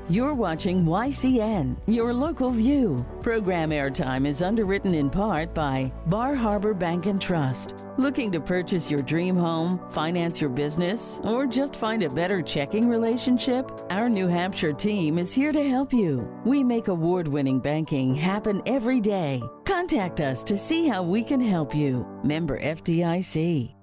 You're watching YCN, your local view. Program airtime is underwritten in part by Bar Harbor Bank and Trust. Looking to purchase your dream home, finance your business, or just find a better checking relationship? Our New Hampshire team is here to help you. We make award-winning banking happen every day. Contact us to see how we can help you. Member FDIC.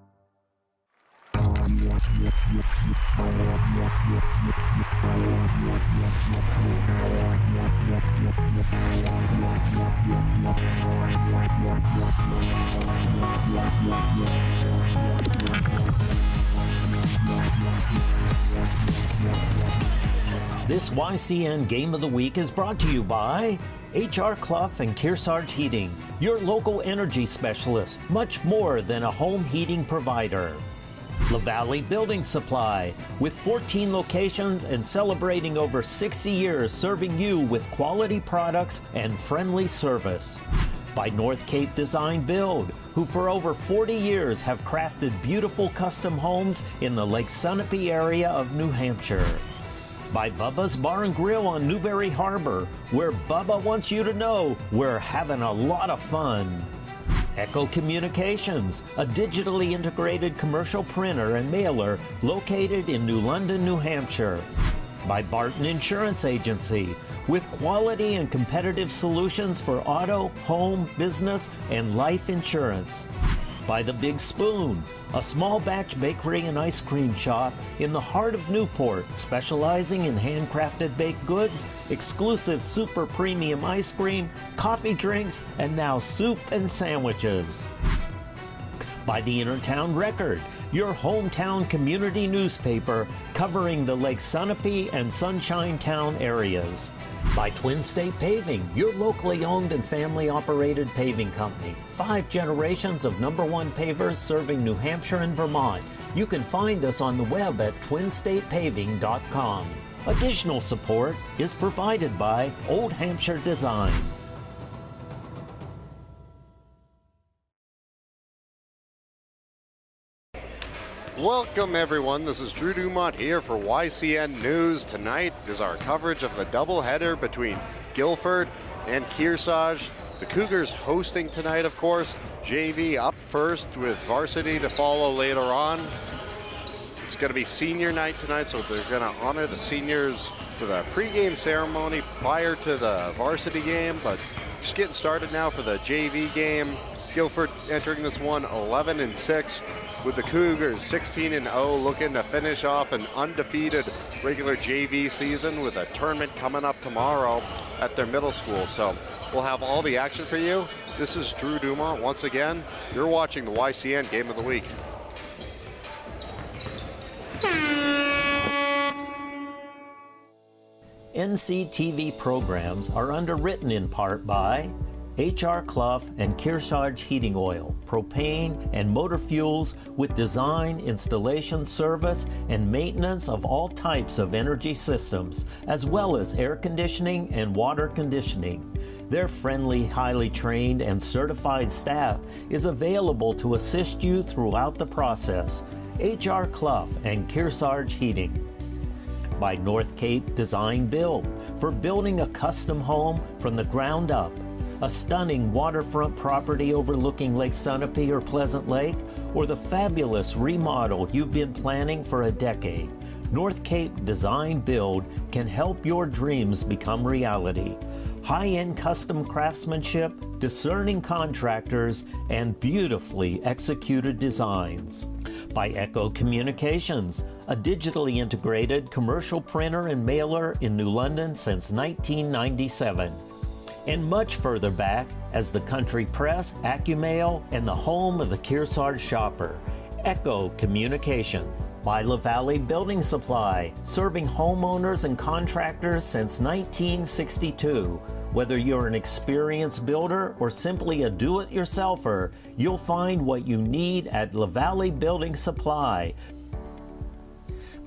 This YCN Game of the Week is brought to you by H.R. Clough and Kearsarge Heating, your local energy specialist, much more than a home heating provider. La Valley Building Supply, with 14 locations and celebrating over 60 years serving you with quality products and friendly service. By North Cape Design Build, who for over 40 years have crafted beautiful custom homes in the Lake Sunapee area of New Hampshire. By Bubba's Bar and Grill on Newberry Harbor, where Bubba wants you to know we're having a lot of fun. Echo Communications, a digitally integrated commercial printer and mailer located in New London, New Hampshire. By Barton Insurance Agency, with quality and competitive solutions for auto, home, business, and life insurance. By The Big Spoon, a small batch bakery and ice cream shop in the heart of Newport, specializing in handcrafted baked goods, exclusive super premium ice cream, coffee drinks, and now soup and sandwiches. By the Intertown Record, your hometown community newspaper covering the Lake Sunapee and Sunshine Town areas. By Twin State Paving, your locally owned and family-operated paving company. 5 generations of #1 pavers serving New Hampshire and Vermont. You can find us on the web at twinstatepaving.com. Additional support is provided by Old Hampshire Design. Welcome everyone, this is Drew Dumont here for YCN News. Tonight is our coverage of the doubleheader between Gilford and Kearsarge. The Cougars hosting tonight, of course. JV up first with varsity to follow later on. It's going to be senior night tonight, so they're going to honor the seniors for the pregame ceremony prior to the varsity game, but just getting started now for the JV game. Gilford entering this one 11-6. With the Cougars 16-0, looking to finish off an undefeated regular JV season with a tournament coming up tomorrow at their middle school. So we'll have all the action for you. This is Drew Dumont once again. You're watching the YCN Game of the Week. NCTV programs are underwritten in part by H.R. Clough and Kearsarge Heating Oil, propane and motor fuels with design, installation, service, and maintenance of all types of energy systems, as well as air conditioning and water conditioning. Their friendly, highly trained, and certified staff is available to assist you throughout the process. H.R. Clough and Kearsarge Heating. By North Cape Design Build, for building a custom home from the ground up. A stunning waterfront property overlooking Lake Sunapee or Pleasant Lake, or the fabulous remodel you've been planning for a decade. North Cape Design Build can help your dreams become reality. High-end custom craftsmanship, discerning contractors, and beautifully executed designs. By Echo Communications, a digitally integrated commercial printer and mailer in New London since 1997. And much further back as the Country Press, AccuMail, and the home of the Kearsarge shopper, Echo Communication. By La Valley Building Supply, serving homeowners and contractors since 1962. Whether you're an experienced builder or simply a do-it-yourselfer, you'll find what you need at La Valley Building Supply.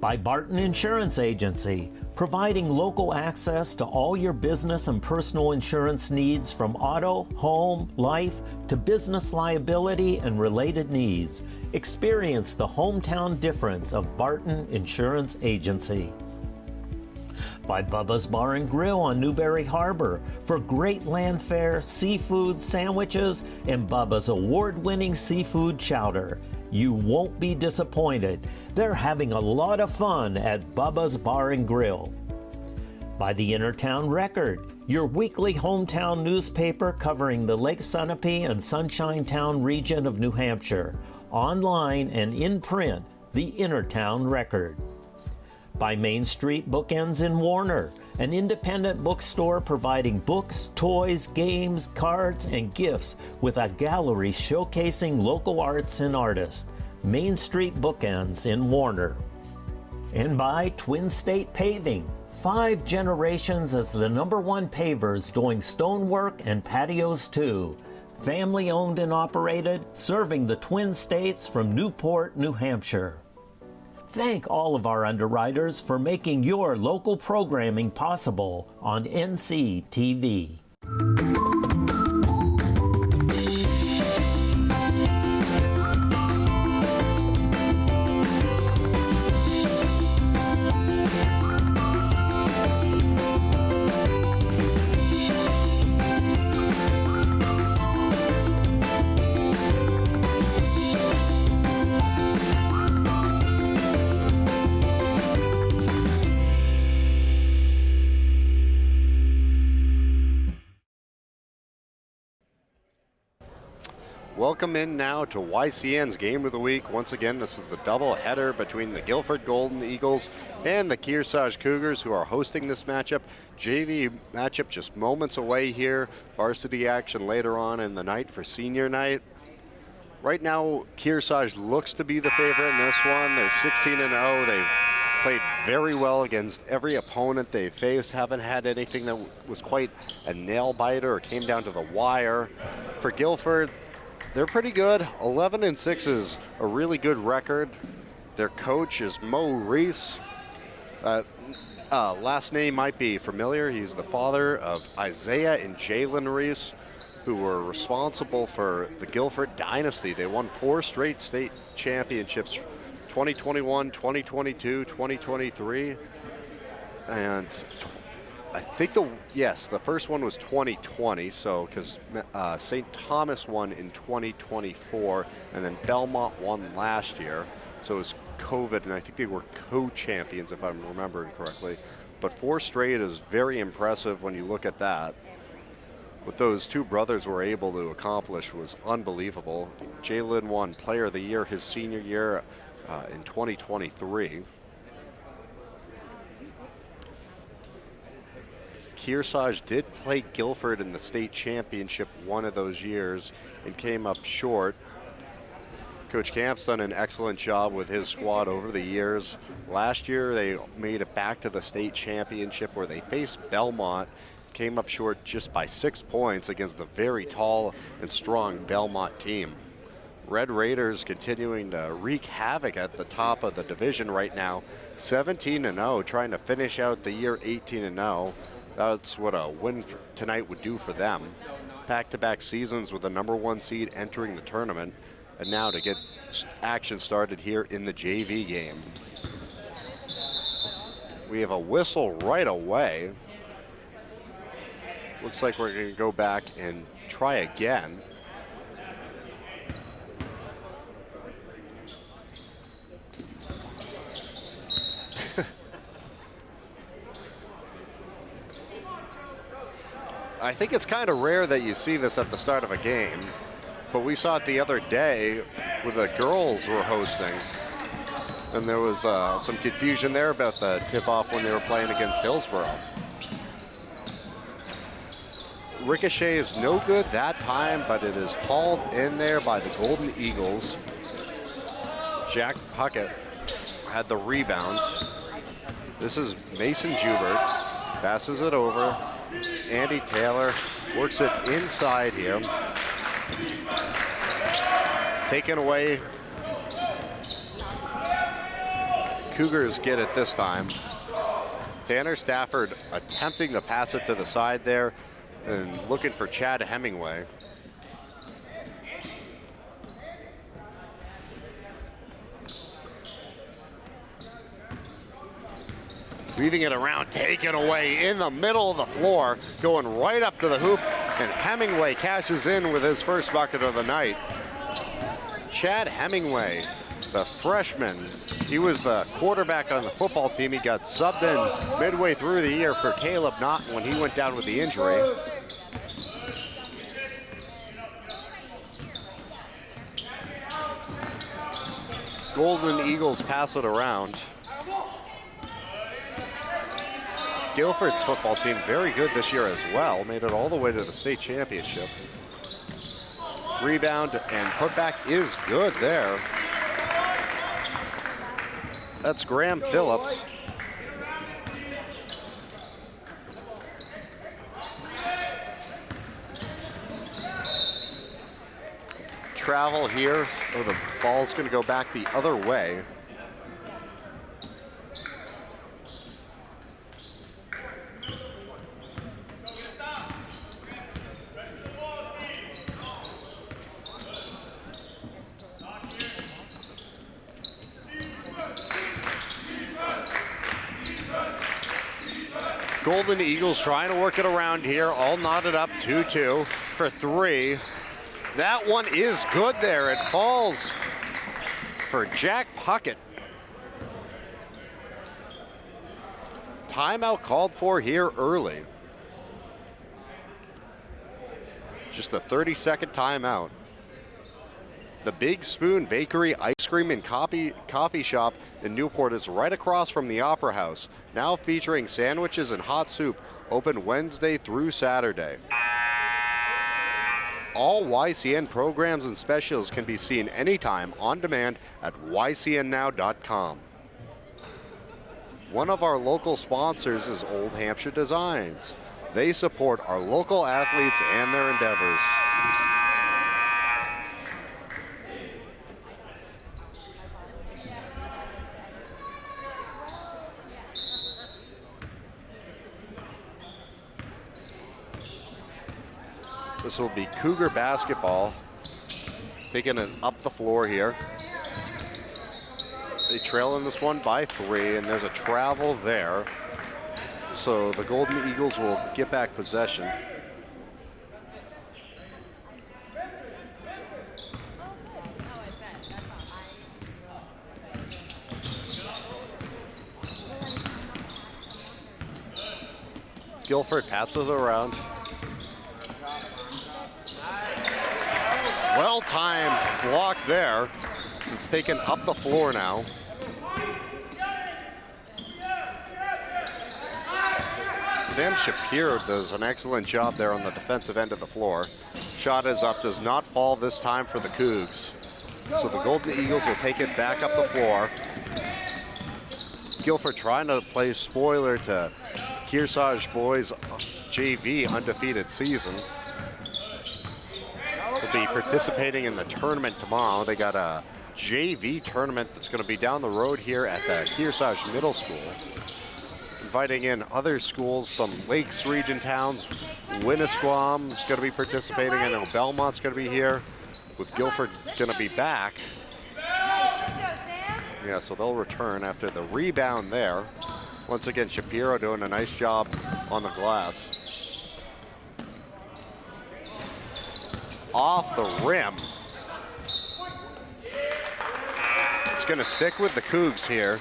By Barton Insurance Agency, providing local access to all your business and personal insurance needs from auto, home, life, to business liability and related needs. Experience the hometown difference of Barton Insurance Agency. By Bubba's Bar and Grill on Newberry Harbor for great land fare, seafood, sandwiches, and Bubba's award-winning seafood chowder. You won't be disappointed. They're having a lot of fun at Bubba's Bar and Grill. By the Innertown Record, your weekly hometown newspaper covering the Lake Sunapee and Sunshine Town region of New Hampshire. Online and in print, the Innertown Record. By Main Street Bookends in Warner, an independent bookstore providing books, toys, games, cards, and gifts with a gallery showcasing local arts and artists. Main Street Bookends in Warner. And by Twin State Paving, 5 generations as the #1 pavers doing stonework and patios too. Family owned and operated, serving the Twin States from Newport, New Hampshire. Thank all of our underwriters for making your local programming possible on NCTV. Welcome in now to YCN's Game of the Week. Once again, this is the double header between the Gilford Golden Eagles and the Kearsarge Cougars, who are hosting this matchup. JV matchup just moments away here. Varsity action later on in the night for senior night. Right now, Kearsarge looks to be the favorite in this one. They're 16-0. They've played very well against every opponent they faced. Haven't had anything that was quite a nail biter or came down to the wire. For Gilford, they're pretty good. 11-6 is a really good record. Their coach is Mo Reese. Last name might be familiar. He's the father of Isaiah and Jalen Reese, who were responsible for the Gilford dynasty. They won 4 straight state championships, 2021, 2022, 2023, and I think the first one was 2020, so because St. Thomas won in 2024, and then Belmont won last year, so it was COVID, and I think they were co-champions if I'm remembering correctly. But 4 straight is very impressive when you look at that. What those 2 brothers were able to accomplish was unbelievable. Jalen won Player of the Year his senior year in 2023. Kearsarge did play Gilford in the state championship one of those years and came up short. Coach Camp's done an excellent job with his squad over the years. Last year they made it back to the state championship where they faced Belmont, came up short just by 6 points against the very tall and strong Belmont team. Red Raiders continuing to wreak havoc at the top of the division right now. 17-0, trying to finish out the year 18-0. That's what a win tonight would do for them. Back-to-back seasons with the #1 seed entering the tournament, and now to get action started here in the JV game. We have a whistle right away. Looks like we're going to go back and try again. I think it's kind of rare that you see this at the start of a game, but we saw it the other day when the girls were hosting, and there was some confusion there about the tip-off when they were playing against Hillsborough. Ricochet is no good that time, but it is hauled in there by the Golden Eagles. Jack Puckett had the rebound. This is Mason Joubert, passes it over. Andy Taylor works it inside here. Taken away. Cougars get it this time. Tanner Stafford attempting to pass it to the side there and looking for Chad Hemingway. Weaving it around, taken away in the middle of the floor, going right up to the hoop, and Hemingway cashes in with his first bucket of the night. Chad Hemingway, the freshman, he was the quarterback on the football team. He got subbed in midway through the year for Caleb Naughton when he went down with the injury. Golden Eagles pass it around. Gilford's football team very good this year as well. Made it all the way to the state championship. Rebound and putback is good there. That's Graham Phillips. Travel here, so the ball's going to go back the other way. Golden Eagles trying to work it around here, all knotted up, 2-2 for three. That one is good there. It falls for Jack Puckett. Timeout called for here early. Just a 30-second timeout. The Big Spoon Bakery Ice Cream and Coffee Shop in Newport is right across from the Opera House, now featuring sandwiches and hot soup, open Wednesday through Saturday. All YCN programs and specials can be seen anytime on demand at ycnnow.com. One of our local sponsors is Old Hampshire Designs. They support our local athletes and their endeavors. This will be Cougar basketball, taking it up the floor here. They trail in this one by 3, and there's a travel there. So the Golden Eagles will get back possession. Gilford passes around. Well-timed block there. It's taken up the floor now. Sam Shapiro does an excellent job there on the defensive end of the floor. Shot is up, does not fall this time for the Cougs. So the Golden Eagles will take it back up the floor. Gilford trying to play spoiler to Kearsarge boys JV undefeated season. Will be participating in the tournament tomorrow. They got a JV tournament that's going to be down the road here at the Kearsarge Middle School. Inviting in other schools, some Lakes region towns. Winnisquam's going to be participating. I know Belmont's going to be here, with Gilford going to be back. Yeah, so they'll return after the rebound there. Once again, Shapiro doing a nice job on the glass. Off the rim. It's going to stick with the Cougs here.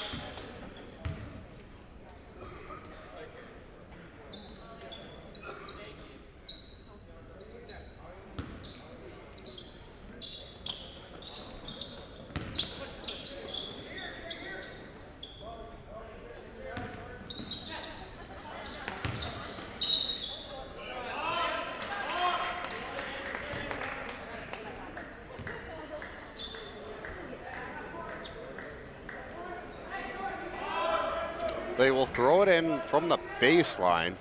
They will throw it in from the baseline.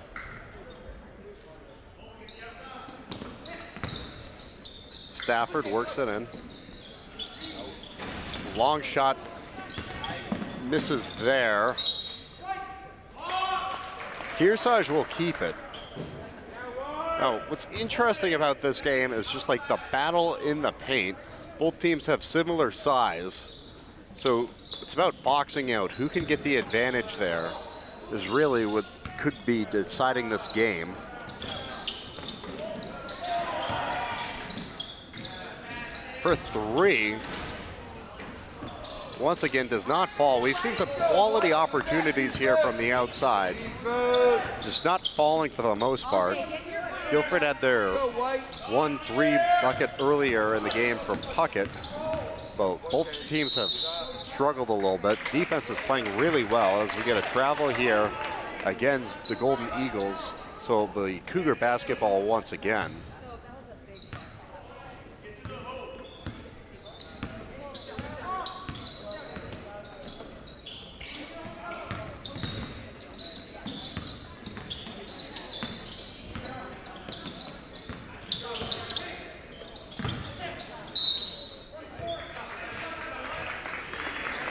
Stafford works it in. Long shot misses there. Kearsarge will keep it. Now, what's interesting about this game is just like the battle in the paint. Both teams have similar size, so it's about boxing out. Who can get the advantage there is really what could be deciding this game. For three, once again, does not fall. We've seen some quality opportunities here from the outside, just not falling for the most part. Gilford had their 1-3 bucket earlier in the game from Puckett, but both teams have struggled a little bit. Defense is playing really well as we get a travel here against the Golden Eagles, so it'll be Cougar basketball once again.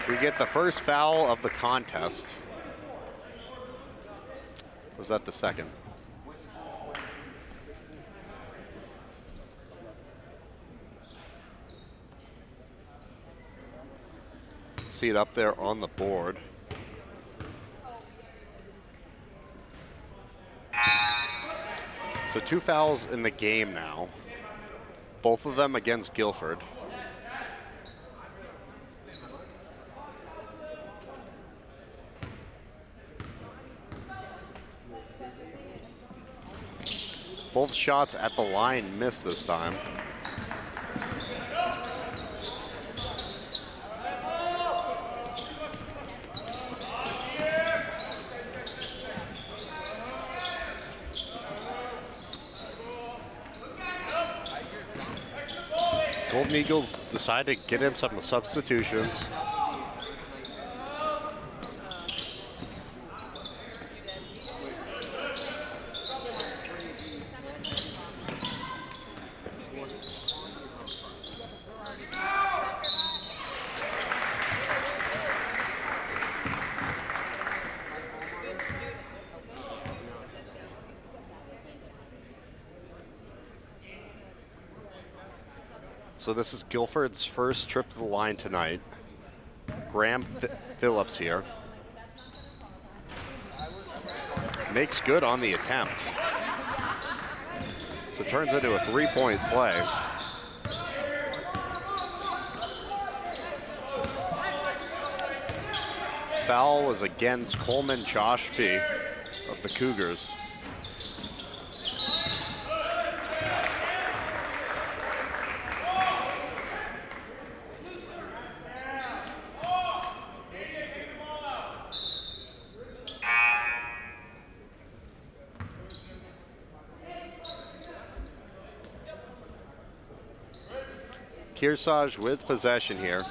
We get the first foul of the contest. Was that the second? See it up there on the board. So 2 fouls in the game now, both of them against Gilford. Both shots at the line missed this time. Golden Eagles decide to get in some substitutions. So this is Gilford's first trip to the line tonight. Graham Phillips here. Makes good on the attempt. So it turns into a 3-point play. Foul was against Coleman Joshby of the Cougars. Kearsarge with possession here.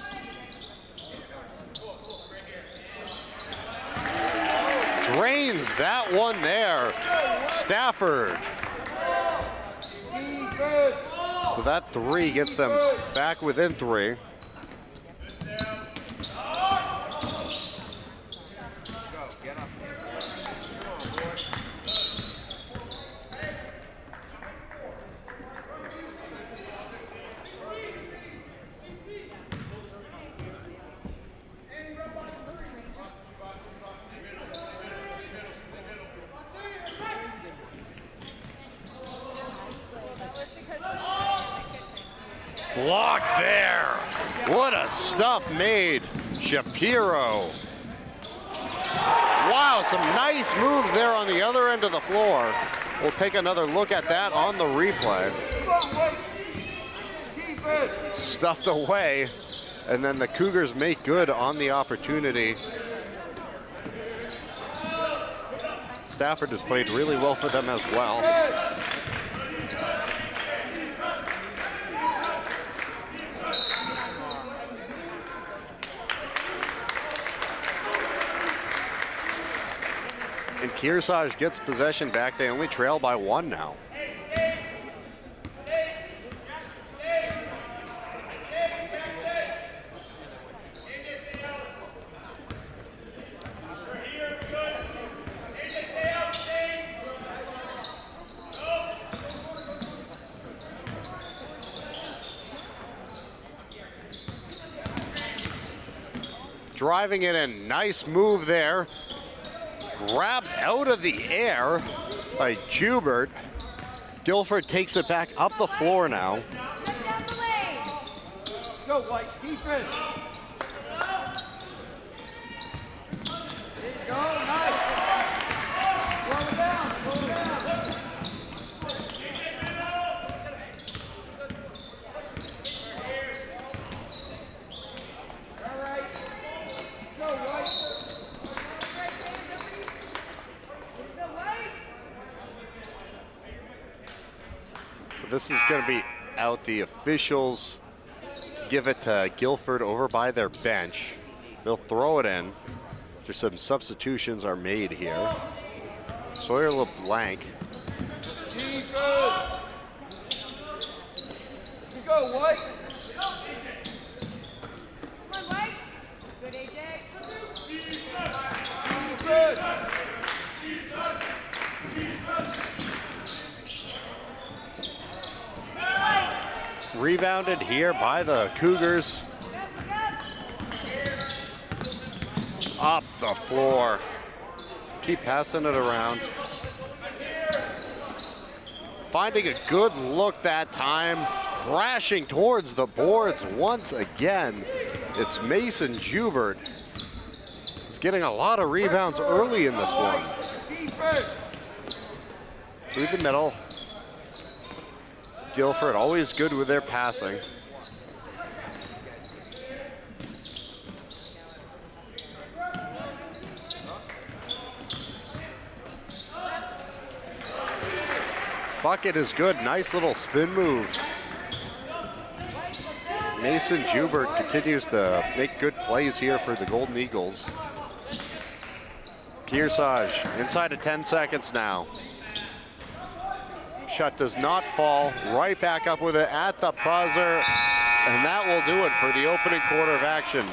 Drains that one there. Stafford. So that 3 gets them back within 3. Block there. What a stuff made. Shapiro. Wow, some nice moves there on the other end of the floor. We'll take another look at that on the replay. Stuffed away, and then the Cougars make good on the opportunity. Stafford has played really well for them as well. And Kearsarge gets possession back. They only trail by 1 now. driving it in. Nice move there. Grabbed out of the air by Jubert. Gilford takes it back up the floor now. Go, White, defense. There you go, nice. Slow it down, slow it down. All right, go, White. So this is going to be out. The officials give it to Gilford over by their bench. They'll throw it in. Just some substitutions are made here. Sawyer LeBlanc. Go, White. Come on, White. Good, AJ. Good. Rebounded here by the Cougars. Up the floor. Keep passing it around. Finding a good look that time. Crashing towards the boards once again. It's Mason Jubert. He's getting a lot of rebounds early in this one. Through the middle. Gilford always good with their passing. Bucket is good. Nice little spin move. Mason Jubert continues to make good plays here for the Golden Eagles. Kearsarge inside of 10 seconds now. Shot does not fall. Right back up with it at the buzzer. And that will do it for the opening quarter of action.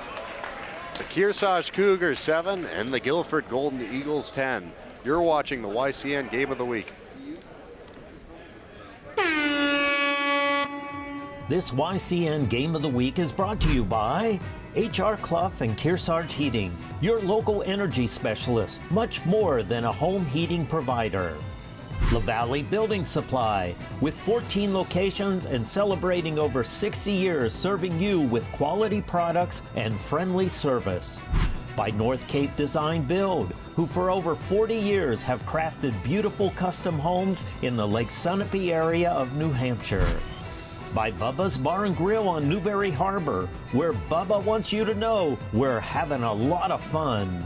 The Kearsarge Cougars 7 and the Gilford Golden Eagles 10. You're watching the YCN Game of the Week. This YCN Game of the Week is brought to you by HR Clough and Kearsarge Heating, your local energy specialist, much more than a home heating provider. La Valley Building Supply, with 14 locations and celebrating over 60 years serving you with quality products and friendly service. By North Cape Design Build, who for over 40 years have crafted beautiful custom homes in the Lake Sunapee area of New Hampshire. By Bubba's Bar and Grill on Newberry Harbor, where Bubba wants you to know we're having a lot of fun.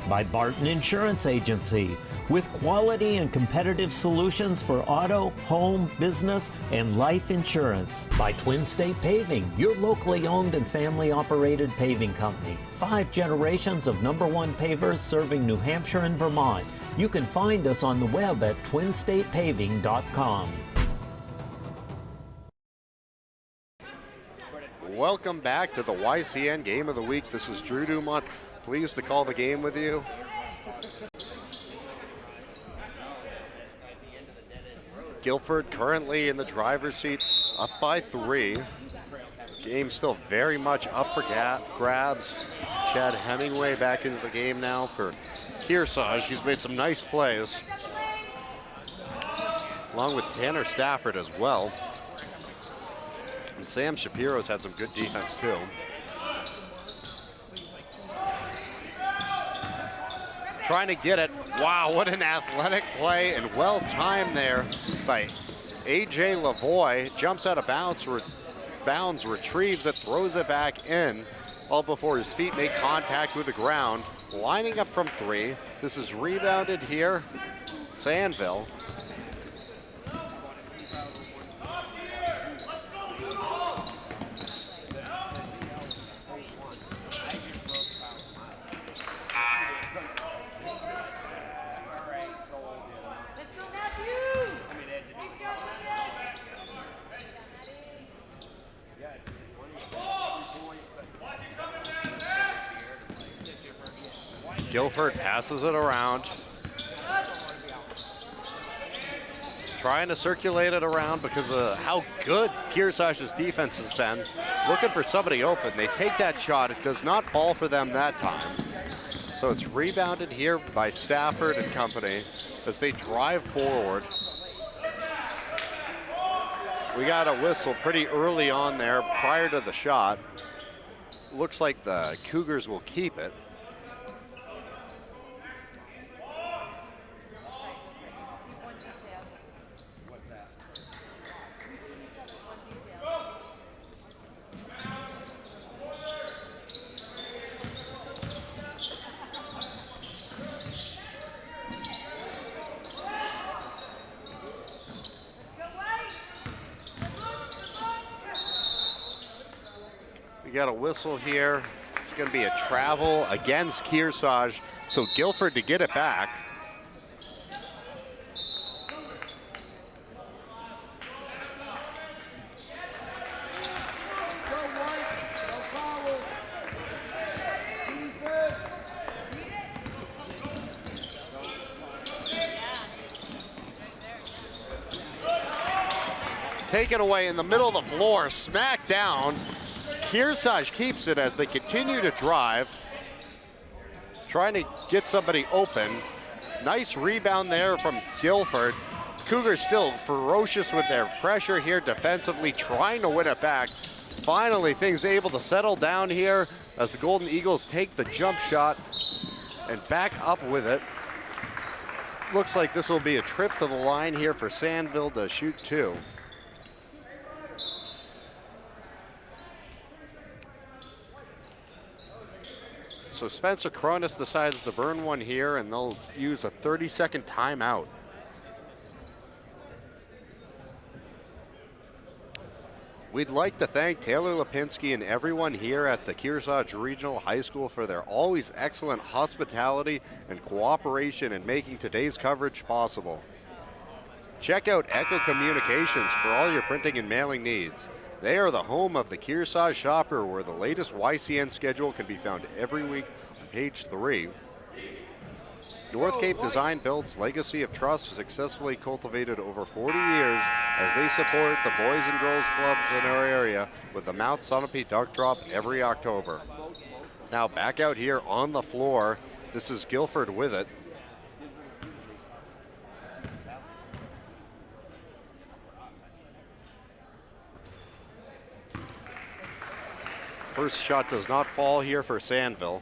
By Barton Insurance Agency, with quality and competitive solutions for auto, home, business, and life insurance. By Twin State Paving, your locally owned and family operated paving company. 5 generations of #1 pavers serving New Hampshire and Vermont. You can find us on the web at twinstatepaving.com. Welcome back to the YCN Game of the Week. This is Drew Dumont. Pleased to call the game with you. Gilford currently in the driver's seat, up by 3. Game still very much up for grabs. Chad Hemingway back into the game now for Kearsarge. He's made some nice plays, along with Tanner Stafford as well. And Sam Shapiro's had some good defense too. Trying to get it. Wow, what an athletic play and well timed there by AJ Lavoie. Jumps out of bounds, retrieves it, throws it back in, all before his feet make contact with the ground. Lining up from 3. This is rebounded here. Sandville. Gilford passes it around. trying to circulate it around because of how good Kearsarge's defense has been. Looking for somebody open. They take that shot. It does not fall for them that time. So it's rebounded here by Stafford and company as they drive forward. We got a whistle pretty early on there prior to the shot. Looks like the Cougars will keep it. Got a whistle here. It's going to be a travel against Kearsarge, so Gilford to get it back. Taken away in the middle of the floor, smacked down. Kearsarge keeps it as they continue to drive, trying to get somebody open. Nice rebound there from Gilford. Cougars still ferocious with their pressure here defensively, trying to win it back. Finally, things able to settle down here as the Golden Eagles take the jump shot and back up with it. Looks like this will be a trip to the line here for Sandville to shoot two. So Spencer Cronus decides to burn one here, and they'll use a 30-second timeout. We'd like to thank Taylor Lipinski and everyone here at the Kearsarge Regional High School for their always excellent hospitality and cooperation in making today's coverage possible. Check out Echo Communications for all your printing and mailing needs. They are the home of the Kearsarge Shopper, where the latest YCN schedule can be found every week on page 3. North Cape Design Build's legacy of trust successfully cultivated over 40 years as they support the boys and girls clubs in our area with the Mount Sunapee Duck Drop every October. Now back out here on the floor, this is Gilford with it. First shot does not fall here for Sandville.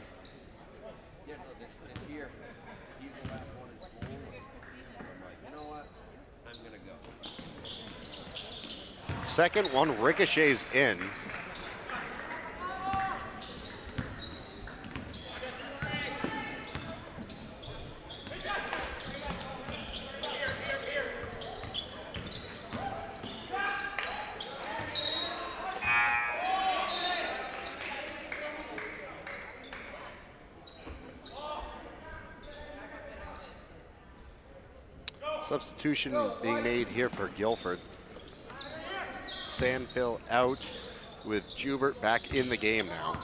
Second one ricochets in. Substitution being made here for Gilford. Sandville out with Jubert back in the game now.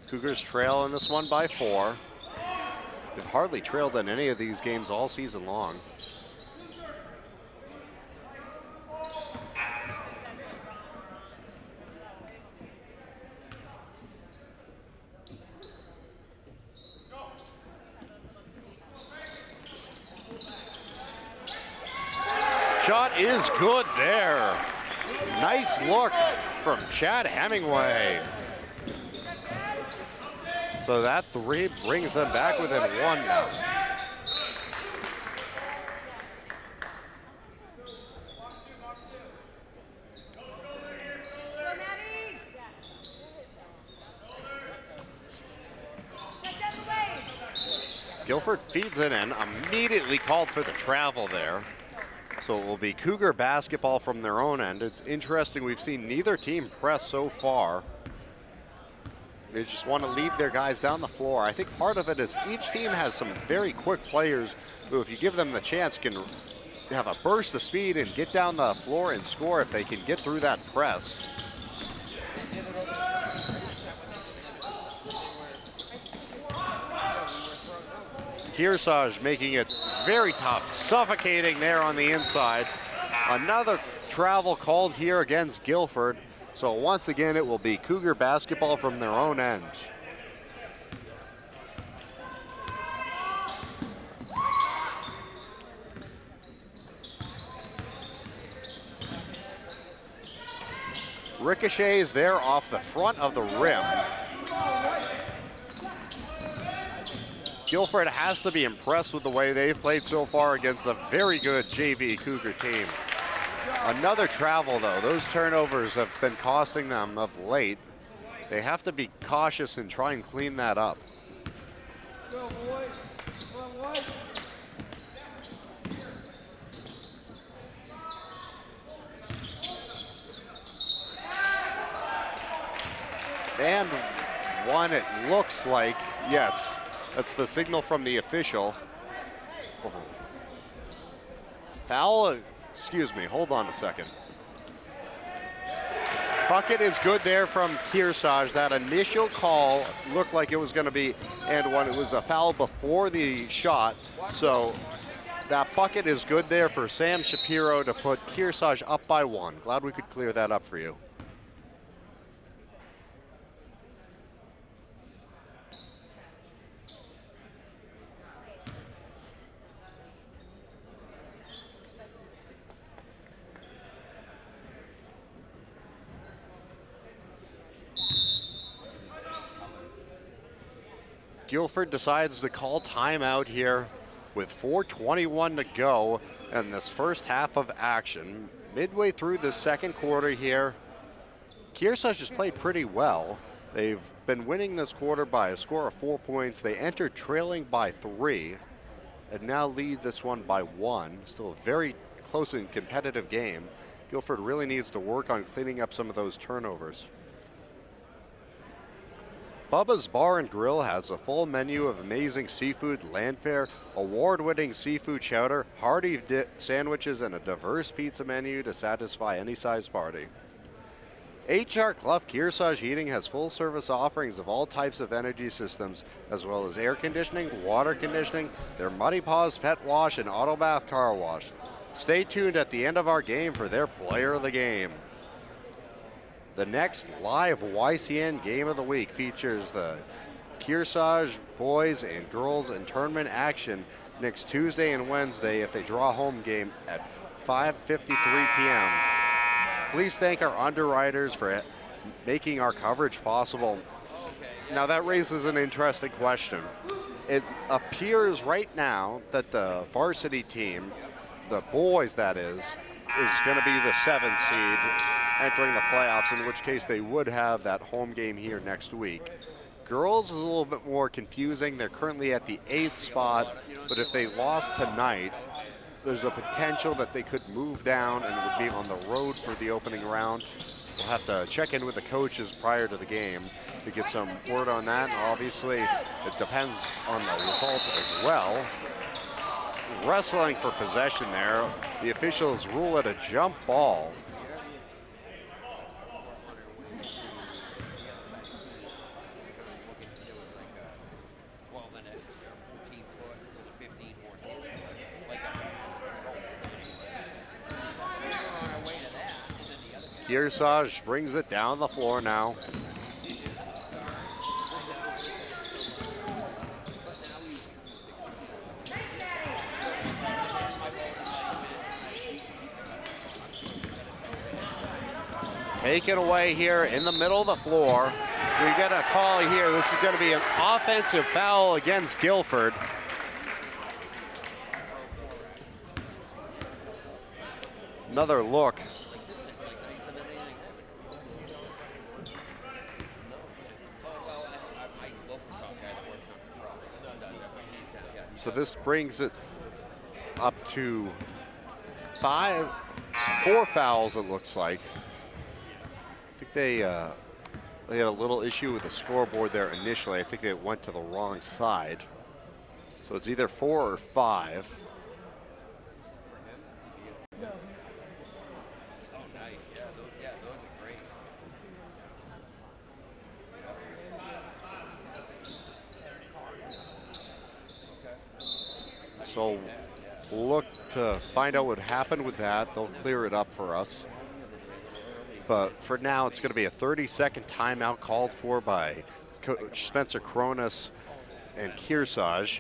Cougars trail in this one by 4. They've hardly trailed in any of these games all season long. Shot is good there. Nice look from Chad Hemingway. So that 3 brings them back within 1 now. Gilford feeds it in, immediately called for the travel there. So it will be Cougar basketball from their own end. It's interesting, we've seen neither team press so far. They just want to leave their guys down the floor. I think part of it is each team has some very quick players who, if you give them the chance, can have a burst of speed and get down the floor and score if they can get through that press. Kearsarge making it very tough, suffocating there on the inside. Another travel called here against Gilford. So once again, it will be Cougar basketball from their own end. Ricochets there off the front of the rim. Gilford has to be impressed with the way they've played so far against a very good JV Cougar team. Another travel though, those turnovers have been costing them of late. They have to be cautious and try and clean that up. Go, boys. Come on, boys. And one, it looks like, yes, that's the signal from the official. Foul, excuse me, hold on a second. Bucket is good there from Kearsarge. That initial call looked like it was going to be and one. It was a foul before the shot. So that bucket is good there for Sam Shapiro to put Kearsarge up by 1. Glad we could clear that up for you. Gilford decides to call timeout here with 4:21 to go in this first half of action. Midway through the second quarter here, Kearsarge has played pretty well. They've been winning this quarter by a score of 4 points. They entered trailing by 3 and now lead this one by 1. Still a very close and competitive game. Gilford really needs to work on cleaning up some of those turnovers. Bubba's Bar and Grill has a full menu of amazing seafood, land fare, award-winning seafood chowder, hearty sandwiches, and a diverse pizza menu to satisfy any size party. HR Clough Kearsarge Heating has full-service offerings of all types of energy systems, as well as air conditioning, water conditioning, their Muddy Paws pet wash, and auto bath car wash. Stay tuned at the end of our game for their player of the game. The next live YCN game of the week features the Kearsarge boys and girls in tournament action next Tuesday and Wednesday if they draw a home game at 5:53 p.m. Please thank our underwriters for making our coverage possible. Now that raises an interesting question. It appears right now that the varsity team, the boys that is going to be the 7th seed entering the playoffs, in which case they would have that home game here next week. Girls is a little bit more confusing. They're currently at the 8th spot, but if they lost tonight, there's a potential that they could move down and would be on the road for the opening round. We'll have to check in with the coaches prior to the game to get some word on that. And obviously, it depends on the results as well. Wrestling for possession there. The officials rule it a jump ball. Kearsarge brings it down the floor now. Taken away here in the middle of the floor. We get a call here. This is going to be an offensive foul against Gilford. Another look. So this brings it up to 4 fouls, it looks like. I think they had a little issue with the scoreboard there initially. I think they went to the wrong side. So it's either 4 or 5. So look to find out what happened with that. They'll clear it up for us. But for now, it's going to be a 30-second timeout called for by Coach Spencer Cronus and Kearsarge.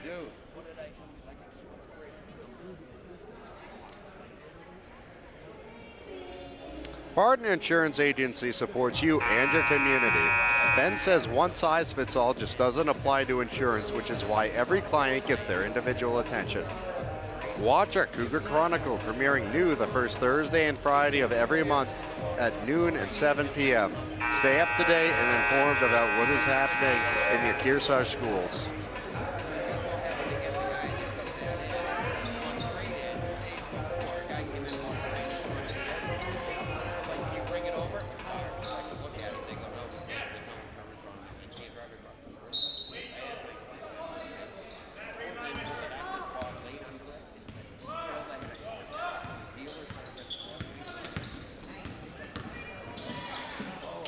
Barton Insurance Agency supports you and your community. Ben says one size fits all just doesn't apply to insurance, which is why every client gets their individual attention. Watch our Cougar Chronicle premiering new the first Thursday and Friday of every month at noon and 7 p.m. Stay up to date and informed about what is happening in your Kearsarge schools.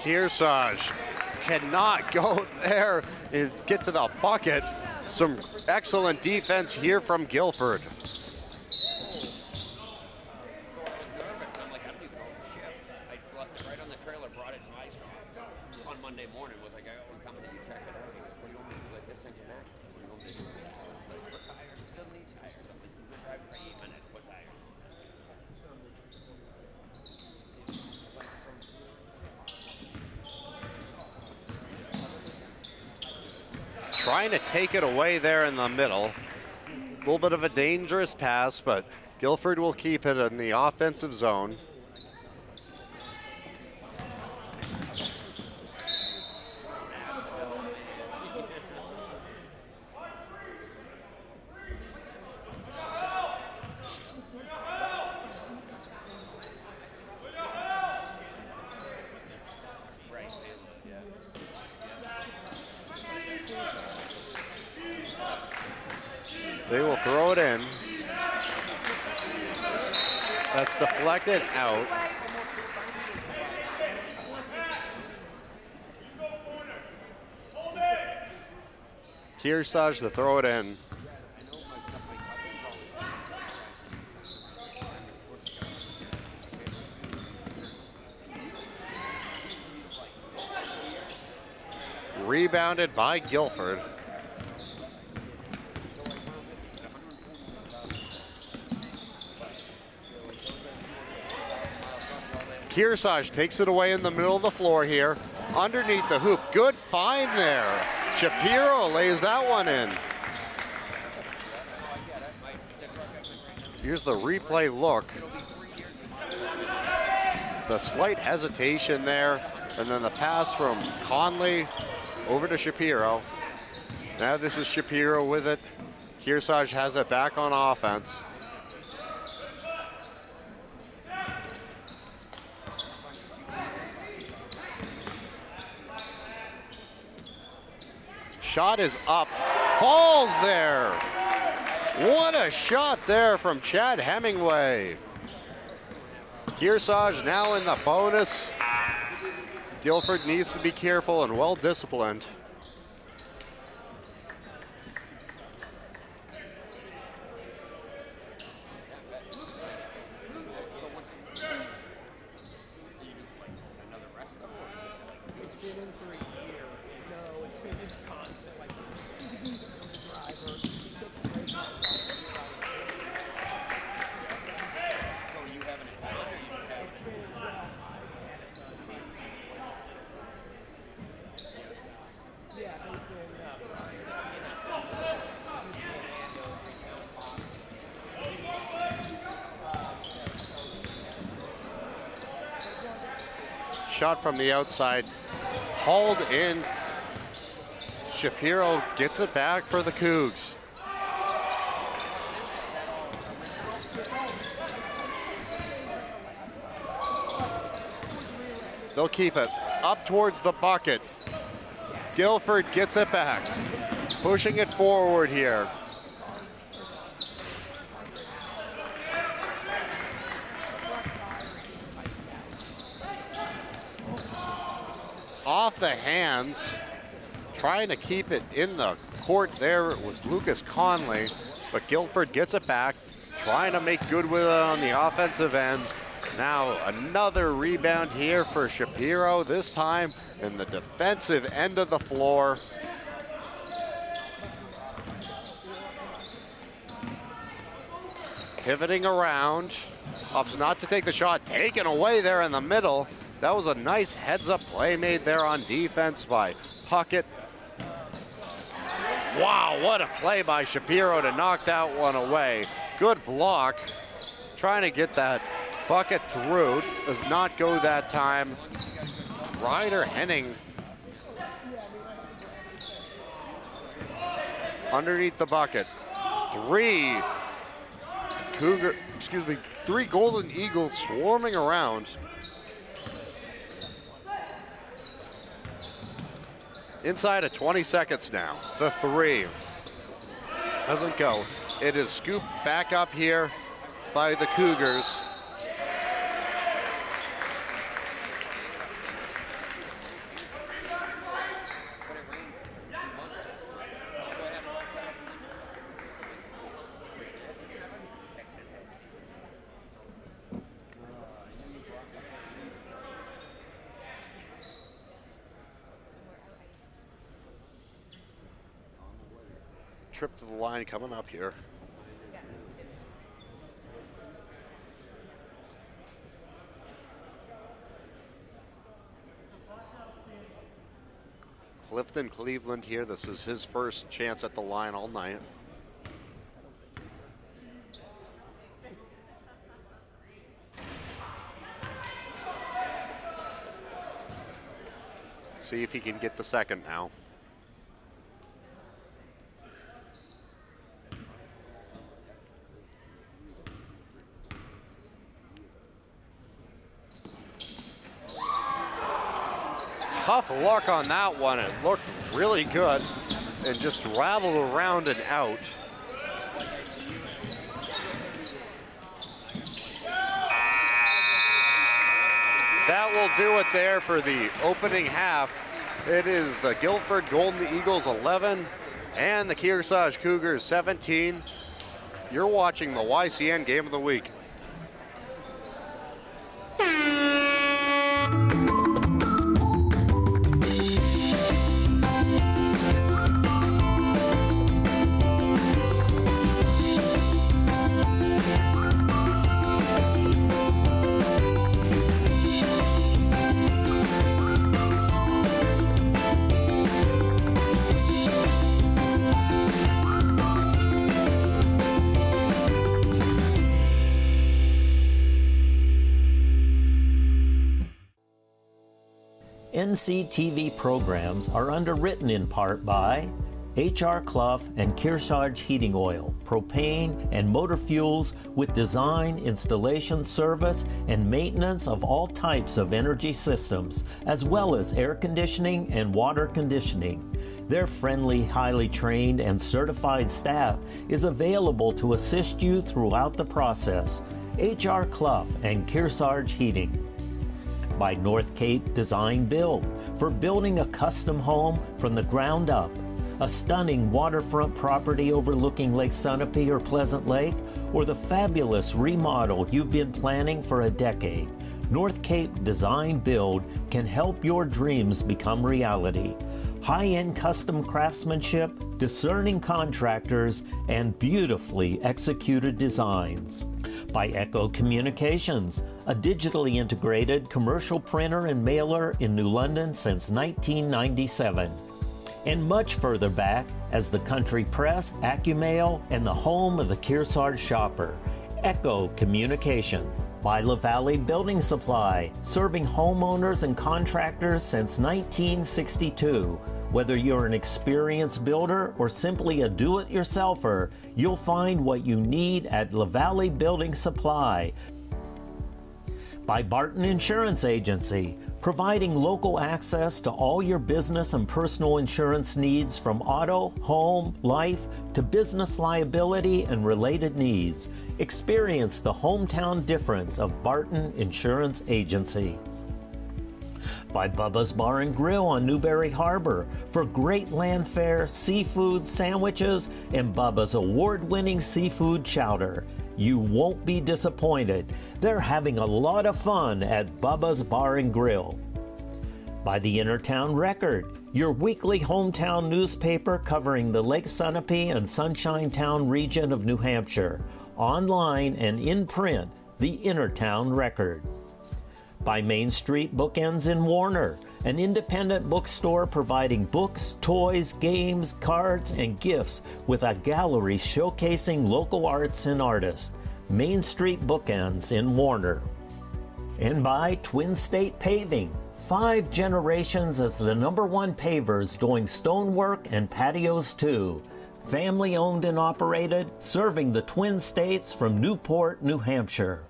Kearsarge cannot go there and get to the bucket. Some excellent defense here from Gilford. Trying to take it away there in the middle. A little bit of a dangerous pass, but Gilford will keep it in the offensive zone. They will throw it in. That's deflected out. Kearsarge to throw it in. Rebounded by Gilford. Kearsarge takes it away in the middle of the floor here. Underneath the hoop. Good find there. Shapiro lays that one in. Here's the replay look. The slight hesitation there. And then the pass from Conley over to Shapiro. Now this is Shapiro with it. Kearsarge has it back on offense. Shot is up, falls there. What a shot there from Chad Hemingway. Kearsarge now in the bonus. Gilford needs to be careful and well disciplined. Shot from the outside, hauled in. Shapiro gets it back for the Cougs. They'll keep it up towards the bucket. Gilford gets it back, pushing it forward here. Off the hands, trying to keep it in the court there. It was Lucas Conley, but Gilford gets it back, trying to make good with it on the offensive end. Now another rebound here for Shapiro, this time in the defensive end of the floor. Pivoting around, opts not to take the shot, taken away there in the middle. That was a nice heads-up play made there on defense by Puckett. Wow, what a play by Shapiro to knock that one away. Good block, trying to get that bucket through. Does not go that time. Ryder Henning underneath the bucket. Three Golden Eagles swarming around. Inside of 20 seconds now. The three doesn't go. It is scooped back up here by the Cougars. Trip to the line coming up here. Clifton Cleveland here. This is his first chance at the line all night. See if he can get the second now. Tough luck on that one. It looked really good and just rattled around and out. That will do it there for the opening half. It is the Gilford Golden Eagles 11 and the Kearsarge Cougars 17. You're watching the YCN Game of the Week. NCTV programs are underwritten in part by H.R. Clough and Kearsarge Heating Oil, propane and motor fuels with design, installation, service, and maintenance of all types of energy systems, as well as air conditioning and water conditioning. Their friendly, highly trained, and certified staff is available to assist you throughout the process. H.R. Clough and Kearsarge Heating. By North Cape Design Build, for building a custom home from the ground up. A stunning waterfront property overlooking Lake Sunapee or Pleasant Lake, or the fabulous remodel you've been planning for a decade. North Cape Design Build can help your dreams become reality. High-end custom craftsmanship, discerning contractors, and beautifully executed designs. By Echo Communications, a digitally integrated commercial printer and mailer in New London since 1997. And much further back as the Country Press, AccuMail, and the home of the Kearsarge shopper, Echo Communication. By La Valley Building Supply, serving homeowners and contractors since 1962. Whether you're an experienced builder or simply a do-it-yourselfer, you'll find what you need at La Valley Building Supply. By Barton Insurance Agency, providing local access to all your business and personal insurance needs from auto, home, life, to business liability and related needs. Experience the hometown difference of Barton Insurance Agency. By Bubba's Bar and Grill on Newberry Harbor for great land fare, seafood, sandwiches, and Bubba's award-winning seafood chowder. You won't be disappointed. They're having a lot of fun at Bubba's Bar and Grill. By the Innertown Record, your weekly hometown newspaper covering the Lake Sunapee and Sunshine Town region of New Hampshire. Online and in print, the Innertown Record. By Main Street Bookends in Warner, an independent bookstore providing books, toys, games, cards, and gifts with a gallery showcasing local arts and artists. Main Street Bookends in Warner. And by Twin State Paving, 5 generations as the #1 pavers doing stonework and patios too. Family owned and operated, serving the Twin States from Newport, New Hampshire.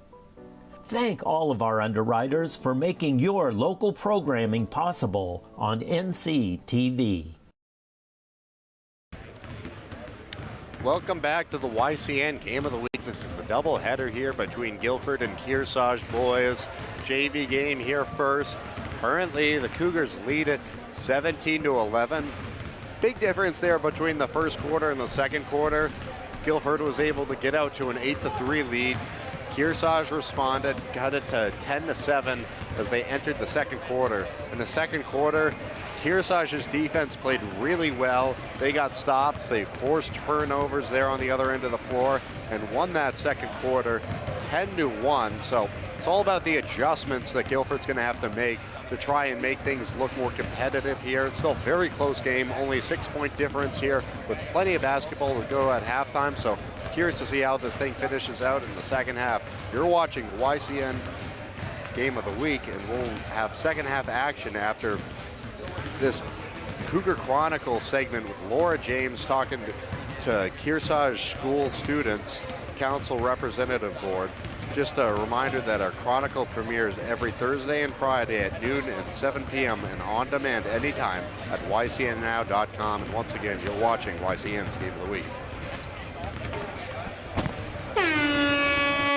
Thank all of our underwriters for making your local programming possible on NCTV. Welcome back to the YCN Game of the Week. This is the doubleheader here between Gilford and Kearsarge boys. JV game here first. Currently, the Cougars lead it 17-11. Big difference there between the first quarter and the second quarter. Gilford was able to get out to an 8-3 lead. Kearsarge responded, got it to 10-7 as they entered the second quarter. In the second quarter, Kearsarge's defense played really well. They got stops, they forced turnovers there on the other end of the floor and won that second quarter 10-1. So it's all about the adjustments that Gilford's going to have to make to try and make things look more competitive here. It's still a very close game, only a 6-point difference here with plenty of basketball to go at halftime. So curious to see how this thing finishes out in the second half. You're watching YCN Game of the Week, and we'll have second half action after this Cougar Chronicle segment with Laura James talking to Kearsarge School Students Council Representative Board. Just a reminder that our Chronicle premieres every Thursday and Friday at noon and 7 p.m. and on demand anytime at ycnnow.com. And once again, you're watching YCN's Game of the Week.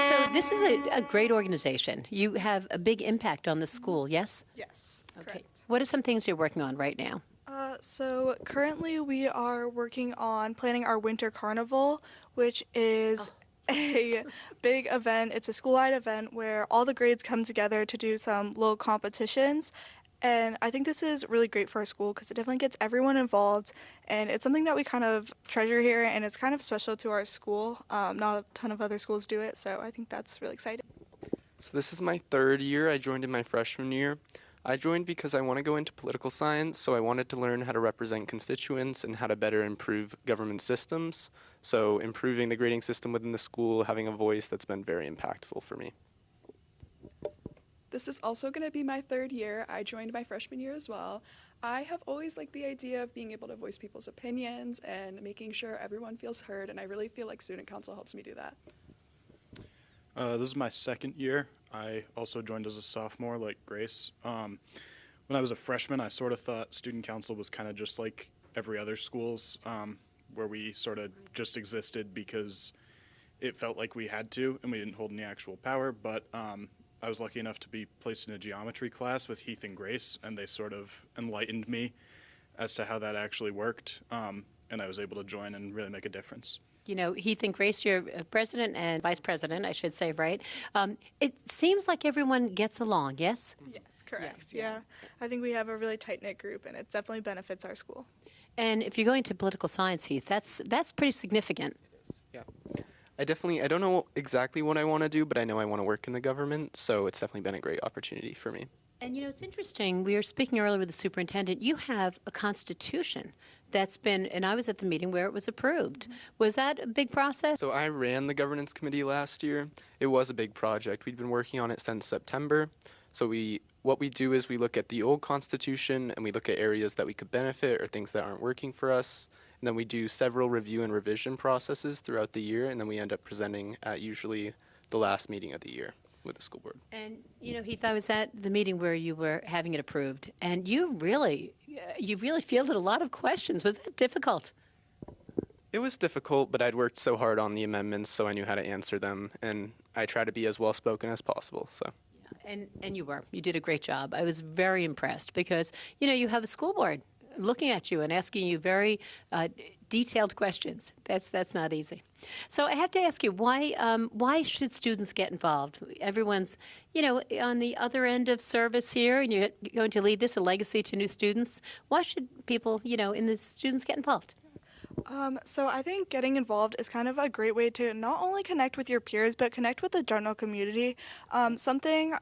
So this is a great organization. You have a big impact on the school, yes? Yes, Okay. correct. What are some things you're working on right now? So currently we are working on planning our winter carnival, which is a big event. It's a school-wide event where all the grades come together to do some little competitions. And I think this is really great for our school because it definitely gets everyone involved, and it's something that we kind of treasure here, and it's kind of special to our school. Not a ton of other schools do it, so I think that's really exciting. So this is my 3rd year. I joined in my freshman year. I joined because I want to go into political science, so I wanted to learn how to represent constituents and how to better improve government systems. So improving the grading system within the school, having a voice, that's been very impactful for me. This is also going to be my 3rd year. I joined my freshman year as well. I have always liked the idea of being able to voice people's opinions and making sure everyone feels heard, and I really feel like student council helps me do that. This is my 2nd year. I also joined as a sophomore, like Grace. When I was a freshman, I sort of thought student council was kind of just like every other school's, where we sort of just existed because it felt like we had to, and we didn't hold any actual power. But I was lucky enough to be placed in a geometry class with Heath and Grace, and they sort of enlightened me as to how that actually worked, and I was able to join and really make a difference. You know, Heath and Grace, you're president and vice president, I should say, right? It seems like everyone gets along, yes? Yes, correct. Yeah. I think we have a really tight-knit group, and it definitely benefits our school. And if you're going to political science, Heath, that's pretty significant. Yeah. I don't know exactly what I want to do, but I know I want to work in the government, so it's definitely been a great opportunity for me. And you know, it's interesting, we were speaking earlier with the superintendent, you have a constitution that's been, and I was at the meeting where it was approved. Was that a big process? So I ran the governance committee last year. It was a big project. We'd been working on it since September. So what we do is we look at the old constitution and we look at areas that we could benefit or things that aren't working for us. And then we do several review and revision processes throughout the year, and then we end up presenting at usually the last meeting of the year with the school board. And, you know, Heath, I was at the meeting where you were having it approved, and you really fielded a lot of questions. Was that difficult? It was difficult, but I'd worked so hard on the amendments, so I knew how to answer them, and I try to be as well-spoken as possible. So. And you were. You did a great job. I was very impressed because, you have a school board looking at you and asking you very detailed questions. That's not easy. So I have to ask you, why should students get involved? Everyone's, on the other end of service here, and you're going to lead this, a legacy to new students. Why should people, in the students get involved? So I think getting involved is kind of a great way to not only connect with your peers, but connect with the general community. Something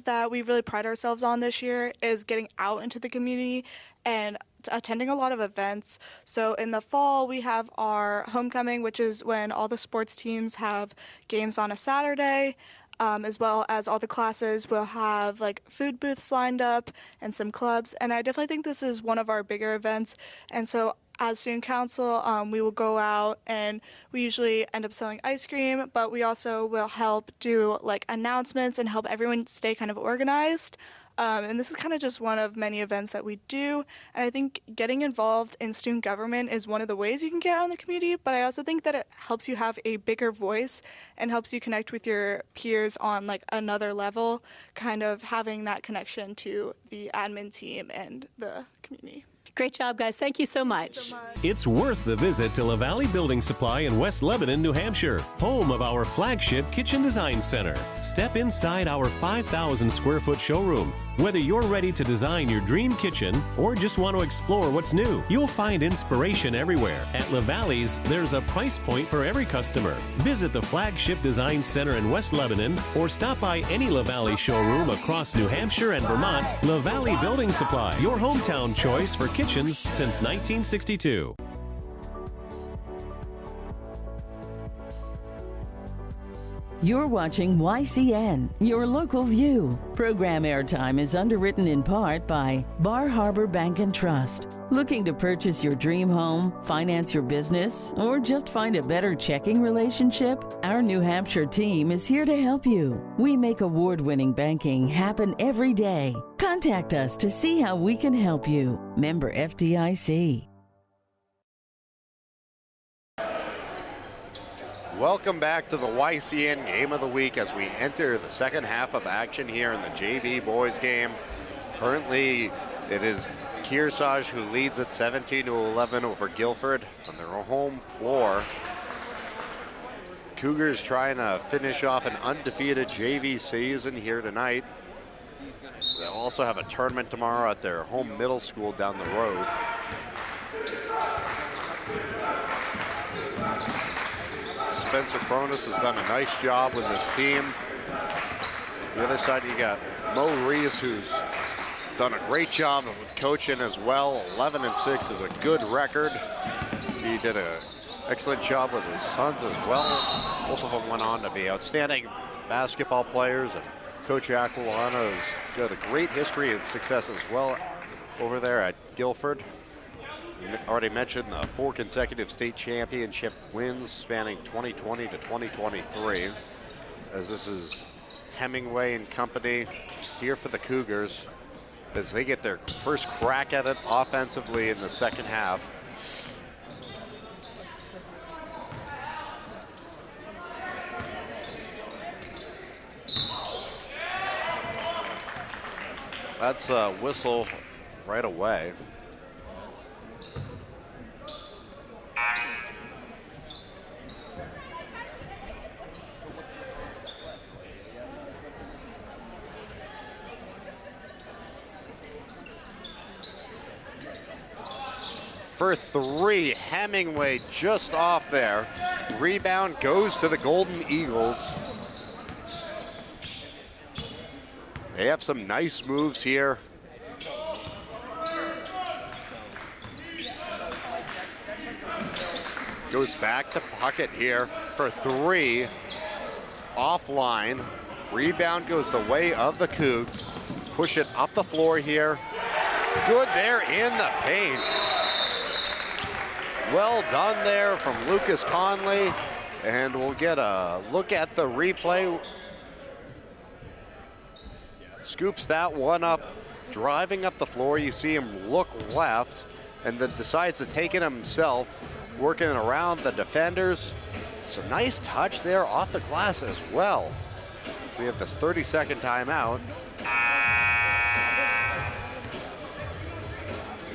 that we really pride ourselves on this year is getting out into the community and attending a lot of events. So in the fall, we have our homecoming, which is when all the sports teams have games on a Saturday. As well as all the classes will have like food booths lined up and some clubs. And I definitely think this is one of our bigger events. And so as student council, we will go out and we usually end up selling ice cream, but we also will help do like announcements and help everyone stay kind of organized. And this is kind of just one of many events that we do. And I think getting involved in student government is one of the ways you can get out in the community, but I also think that it helps you have a bigger voice and helps you connect with your peers on like another level, kind of having that connection to the admin team and the community. Great job, guys. Thank you so much. It's worth the visit to La Valley Building Supply in West Lebanon, New Hampshire, home of our flagship Kitchen Design Center. Step inside our 5,000 square foot showroom. Whether you're ready to design your dream kitchen or just want to explore what's new, you'll find inspiration everywhere. At La Valley's, there's a price point for every customer. Visit the flagship design center in West Lebanon or stop by any La Valley showroom across New Hampshire and Vermont. La Valley Building Supply, your hometown choice for kitchens since 1962. You're watching YCN, your local view. Program airtime is underwritten in part by Bar Harbor Bank and Trust. Looking to purchase your dream home, finance your business, or just find a better checking relationship? Our New Hampshire team is here to help you. We make award-winning banking happen every day. Contact us to see how we can help you. Member FDIC. Welcome back to the YCN Game of the Week as we enter the second half of action here in the JV boys game. Currently, it is Kearsarge who leads at 17-11 over Gilford on their home floor. Cougars trying to finish off an undefeated JV season here tonight. They'll also have a tournament tomorrow at their home middle school down the road. Spencer Cronus has done a nice job with his team. The other side, you got Mo Rees, who's done a great job with coaching as well. 11-6 is a good record. He did an excellent job with his sons as well. Both of them went on to be outstanding basketball players, and Coach Aquilana has got a great history of success as well over there at Gilford. Already mentioned 4 consecutive state championship wins spanning 2020 to 2023. As this is Hemingway and company here for the Cougars as they get their first crack at it offensively in the second half. That's a whistle right away. For 3, Hemingway just off there. Rebound goes to the Golden Eagles. They have some nice moves here. Goes back to Puckett here for 3. Offline. Rebound goes the way of the Cougs. Push it up the floor here. Good there in the paint. Well done there from Lucas Conley, and we'll get a look at the replay. Scoops that one up, driving up the floor. You see him look left, and then decides to take it himself, working around the defenders. Some nice touch there off the glass as well. we have this 30-second timeout.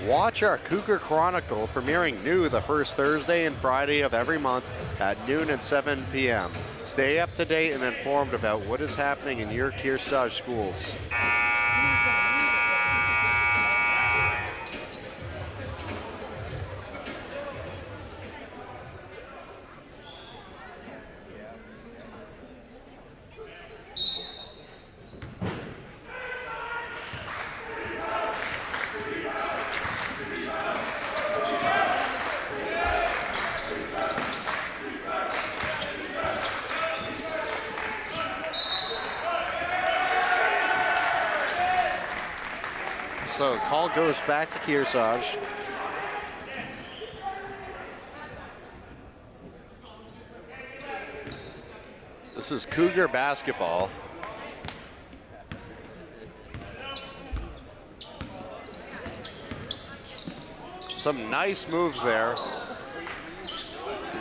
Watch our Cougar Chronicle premiering new the first Thursday and Friday of every month at noon and 7 p.m. Stay up to date and informed about what is happening in your Kearsarge schools. So call goes back to Kearsarge. This is Cougar basketball. Some nice moves there.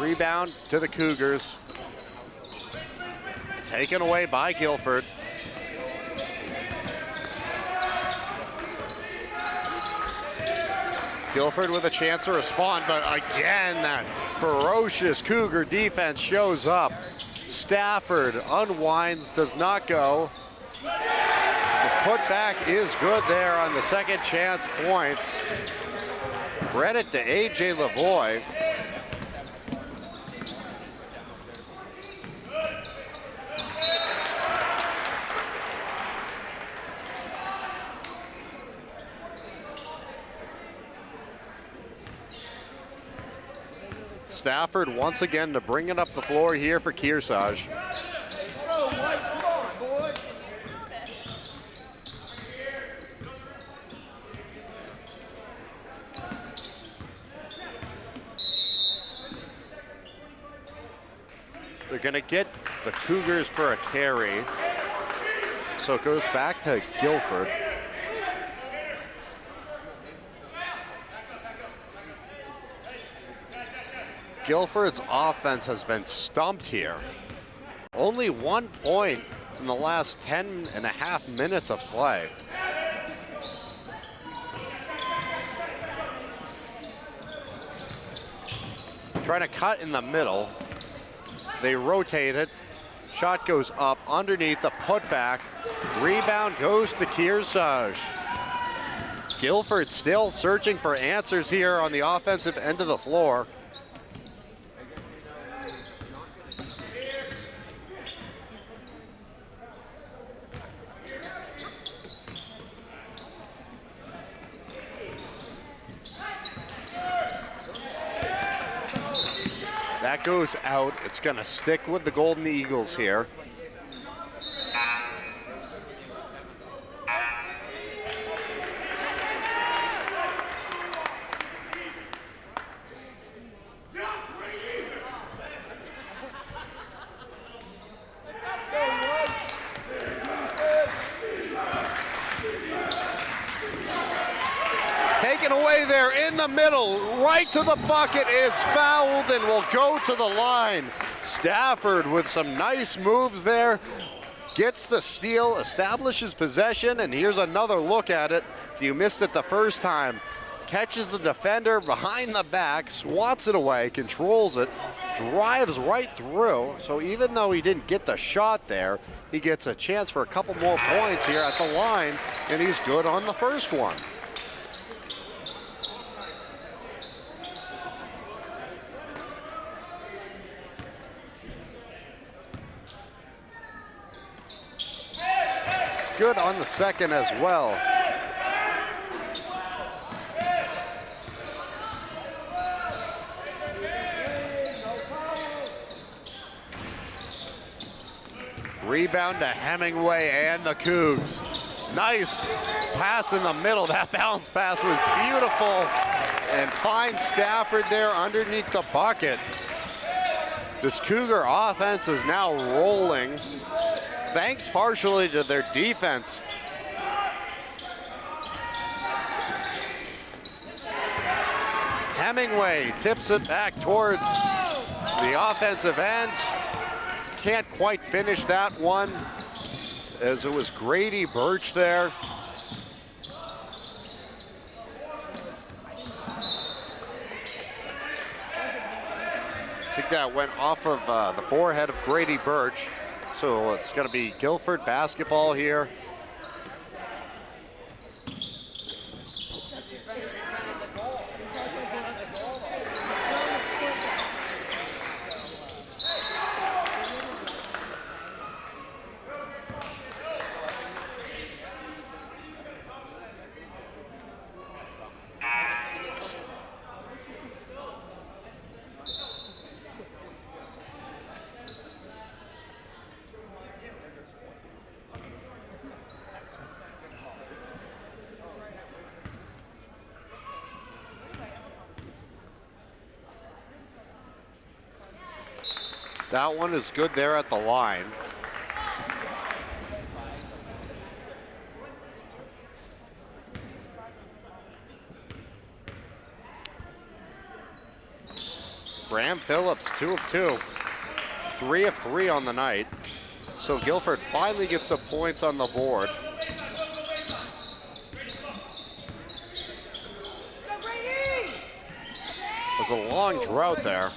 Rebound to the Cougars. Taken away by Gilford. Gilford with a chance to respond, but again, that ferocious Cougar defense shows up. Stafford unwinds, does not go. The putback is good there on the second chance points. Credit to A.J. Lavoie. Stafford once again to bring it up the floor here for Kearsarge. They're going to get the Cougars for a carry. So it goes back to Gilford. Gilford's offense has been stumped here. Only 1 point in the last 10.5 minutes of play. Trying to cut in the middle. They rotate it. Shot goes up underneath the putback. Rebound goes to Kearsarge. Gilford still searching for answers here on the offensive end of the floor. That goes out. It's going to stick with the Golden Eagles here. Taken away there in the middle, right to the bucket, is fouled and will go to the line. Stafford with some nice moves there, gets the steal, establishes possession, and here's another look at it. If you missed it the first time, catches the defender behind the back, swats it away, controls it, drives right through. So even though he didn't get the shot there, he gets a chance for a couple more points here at the line, and he's good on the first one. Good on the second as well. Rebound to Hemingway and the Cougs. Nice pass in the middle. That bounce pass was beautiful. And finds Stafford there underneath the bucket. This Cougar offense is now rolling, thanks partially to their defense. Hemingway tips it back towards the offensive end. Can't quite finish that one. as it was Grady Birch there. I think that went off of the forehead of Grady Birch. So it's going to be Gilford basketball here. That one is good there at the line. Graham Phillips, 2 of 2. 3 of 3 on the night. So Gilford finally gets some points on the board. There's a long drought there.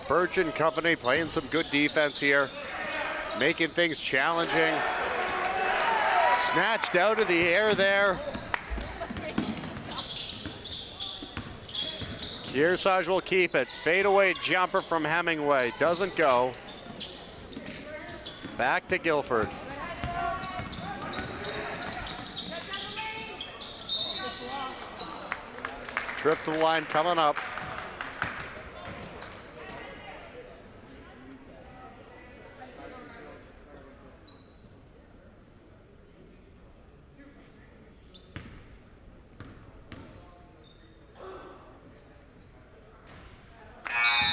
Birch and company playing some good defense here, making things challenging. Snatched out of the air there. Kearsarge will keep it. Fadeaway jumper from Hemingway. Doesn't go. Back to Gilford. Trip to the line coming up.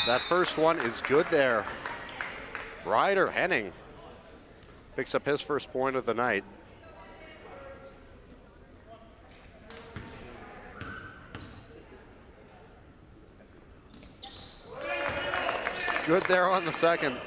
That first one is good there. Ryder Henning picks up his first point of the night. Good there on the second.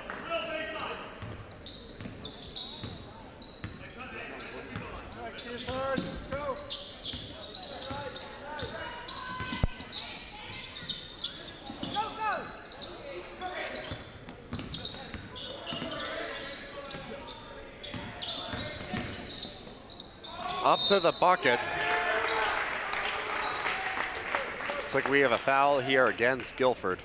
Up to the bucket. Looks like we have a foul here against Gilford.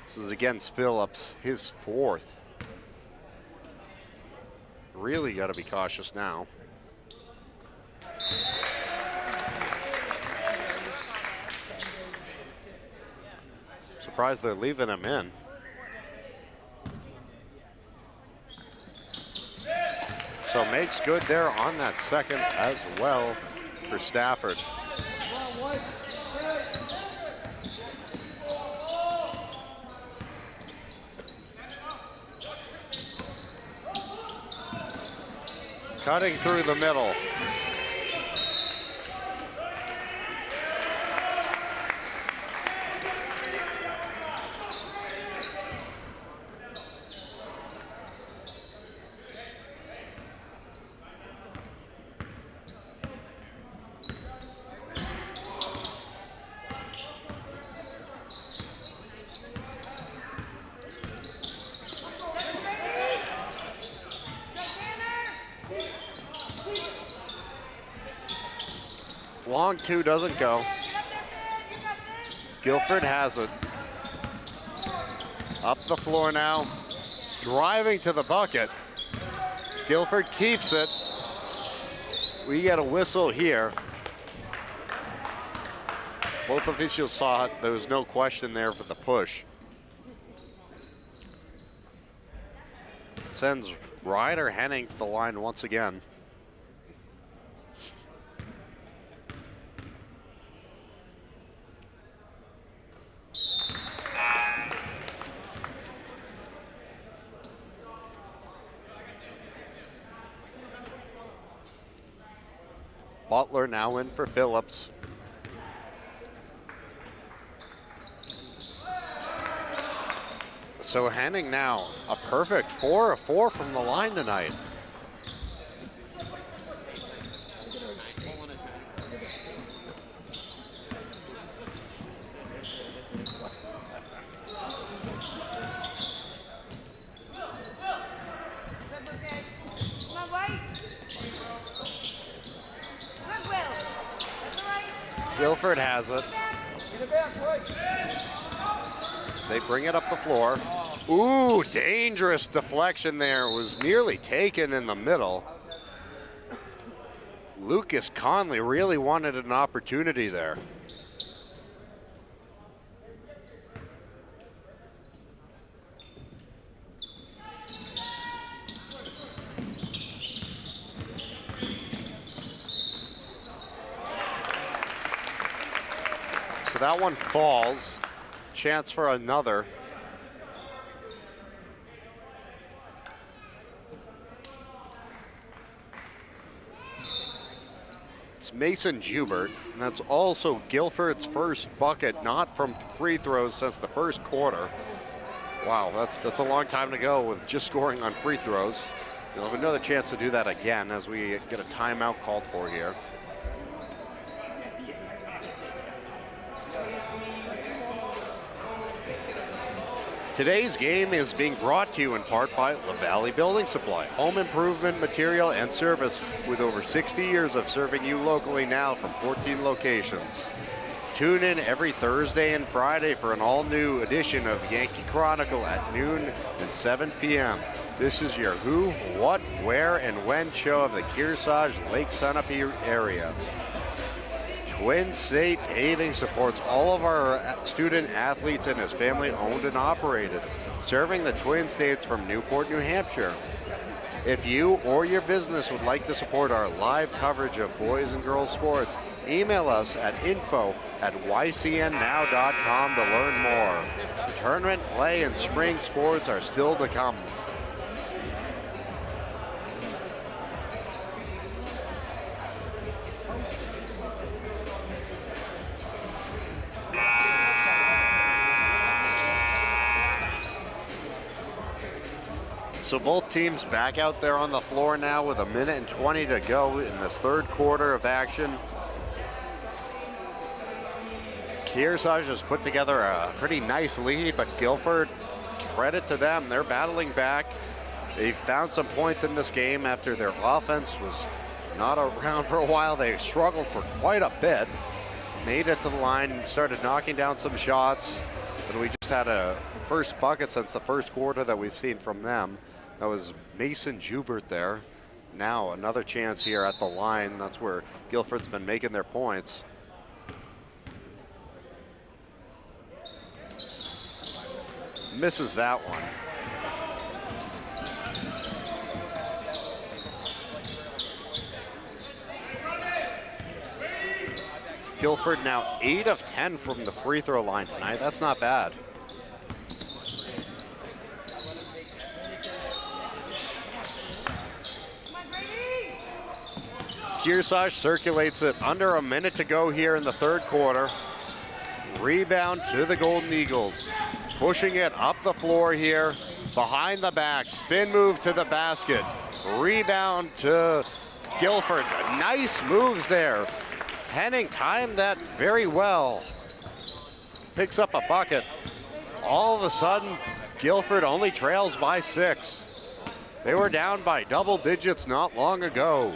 This is against Phillips, his fourth. Really got to be cautious now. Surprised they're leaving him in. So makes good there on that second as well for Stafford. Cutting through the middle. Long two doesn't go. Gilford has it. Up the floor now. Driving to the bucket. Gilford keeps it. We get a whistle here. Both officials saw it. There was no question there for the push. Sends Ryder Henning to the line once again. Butler now in for Phillips. So Henning now a perfect 4 of 4 from the line tonight. Gilford has it. They bring it up the floor. Ooh, dangerous deflection there. Was nearly taken in the middle. Lucas Conley really wanted an opportunity there. So that one falls. Chance for another. It's Mason Jubert, and that's also Guilford's first bucket, not from free throws since the first quarter. Wow, that's a long time to go with just scoring on free throws. You'll have another chance to do that again as we get a timeout called for here. Today's game is being brought to you in part by LaValley Building Supply, home improvement material and service with over 60 years of serving you locally now from 14 locations. Tune in every Thursday and Friday for an all-new edition of Yankee Chronicle at noon and 7 p.m. This is your who, what, where, and when show of the Kearsarge Lake Sunapee area. Twin State Paving supports all of our student athletes and his family owned and operated, serving the Twin States from Newport, New Hampshire. If you or your business would like to support our live coverage of boys and girls sports, email us at info@ycnnow.com to learn more. Tournament play and spring sports are still to come. So both teams back out there on the floor now with 1:20 to go in this third quarter of action. Kearsarge has put together a pretty nice lead, but Gilford, credit to them, they're battling back. They've found some points in this game after their offense was not around for a while. They struggled for quite a bit. Made it to the line and started knocking down some shots. And we just had a first bucket since the first quarter that we've seen from them. That was Mason Jubert there. Now another chance here at the line. That's where Gilford's been making their points. Misses that one. Gilford now 8 of 10 from the free throw line tonight. That's not bad. Kearsarge circulates it under a minute to go here in the third quarter. Rebound to the Golden Eagles. Pushing it up the floor here, behind the back, spin move to the basket. Rebound to Gilford. Nice moves there. Henning timed that very well. Picks up a bucket. All of a sudden, Gilford only trails by 6. They were down by double digits not long ago.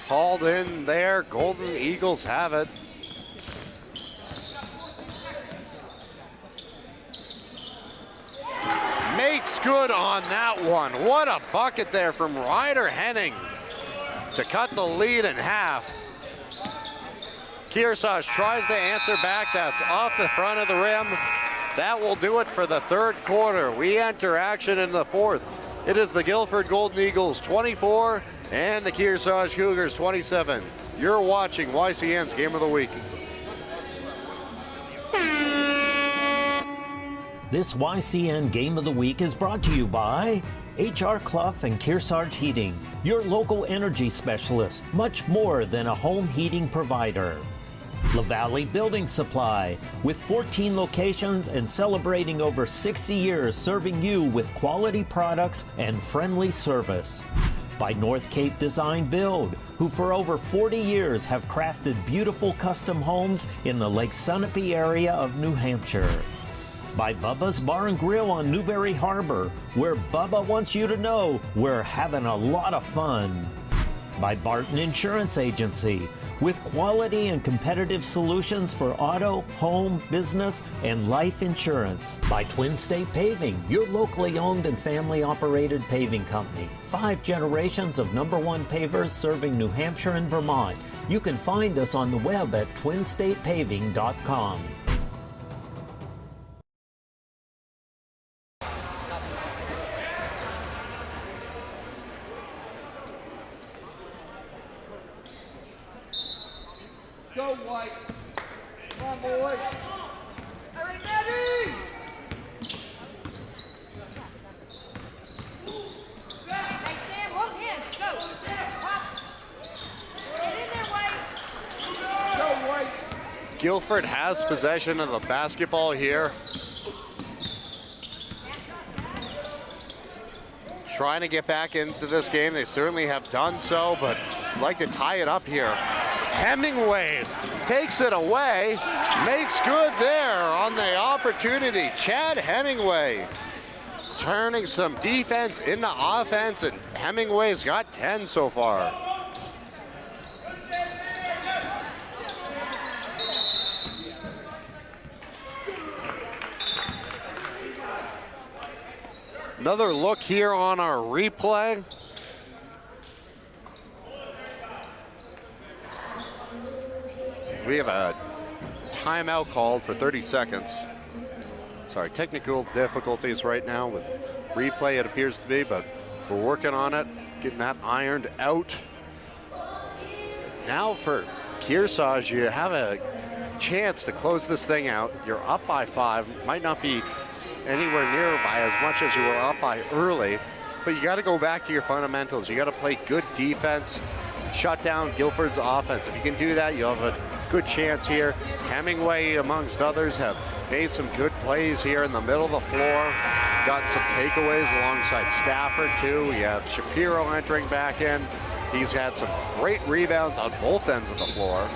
Called in there, Golden Eagles have it. Makes good on that one. What a bucket there from Ryder Henning to cut the lead in half. Kearsarge tries to answer back. That's off the front of the rim. That will do it for the third quarter. We enter action in the fourth. It is the Gilford Golden Eagles 24 and the Kearsarge Cougars 27. You're watching YCN's Game of the Week. This YCN Game of the Week is brought to you by HR Clough and Kearsarge Heating, your local energy specialist, much more than a home heating provider. LaValle Building Supply, with 14 locations and celebrating over 60 years serving you with quality products and friendly service. By North Cape Design Build, who for over 40 years have crafted beautiful custom homes in the Lake Sunapee area of New Hampshire. By Bubba's Bar and Grill on Newberry Harbor, where Bubba wants you to know we're having a lot of fun. By Barton Insurance Agency, with quality and competitive solutions for auto, home, business, and life insurance. By Twin State Paving, your locally owned and family-operated paving company. 5 generations of #1 pavers serving New Hampshire and Vermont. You can find us on the web at twinstatepaving.com. Go, White. Come on, boy. All right, Maddie. Hey, Sam, walk in. Go. Hop. Get in there, White. Go, White. Gilford has possession of the basketball here. Trying to get back into this game. They certainly have done so, but I'd like to tie it up here. Hemingway takes it away, makes good there on the opportunity. Chad Hemingway turning some defense into offense, and Hemingway's got 10 so far. Another look here on our replay. We have a timeout called for 30 seconds. Sorry, technical difficulties right now with replay, it appears to be, but we're working on it, getting that ironed out. Now for Kearsarge, you have a chance to close this thing out. You're up by 5, might not be anywhere near by as much as you were up by early, but you got to go back to your fundamentals. You got to play good defense, shut down Gilford's offense. If you can do that, you'll have a good chance here. Hemingway, amongst others, have made some good plays here in the middle of the floor. Got some takeaways alongside Stafford, too. We have Shapiro entering back in. He's had some great rebounds on both ends of the floor.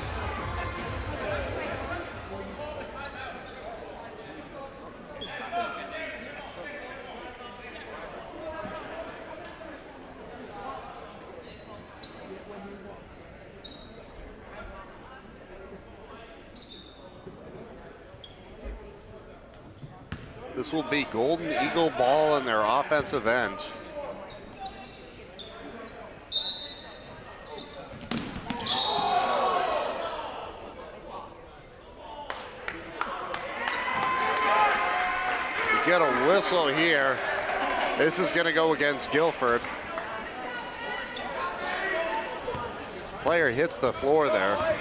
This will be Golden Eagle ball in their offensive end. We get a whistle here. This is going to go against Gilford. Player hits the floor there.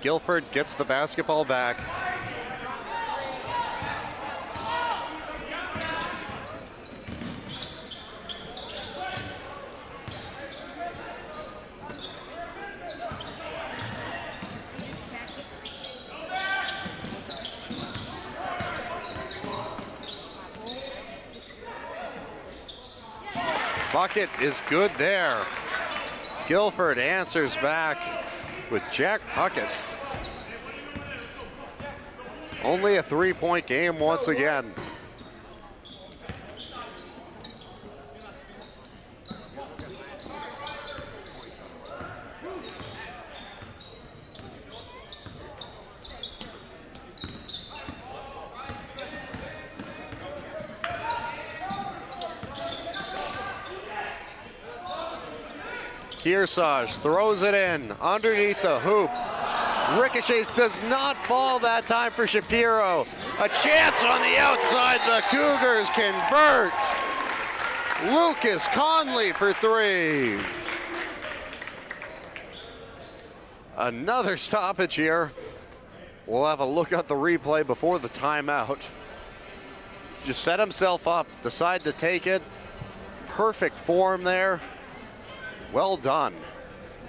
Gilford gets the basketball back. Bucket is good there. Gilford answers back with Jack Puckett. Only a 3-point game once again. Kearsarge throws it in underneath the hoop. Ricochets, does not fall that time for Shapiro. A chance on the outside. The Cougars convert. Lucas Conley for three. Another stoppage here. We'll have a look at the replay before the timeout. Just set himself up, decide to take it. Perfect form there. Well done.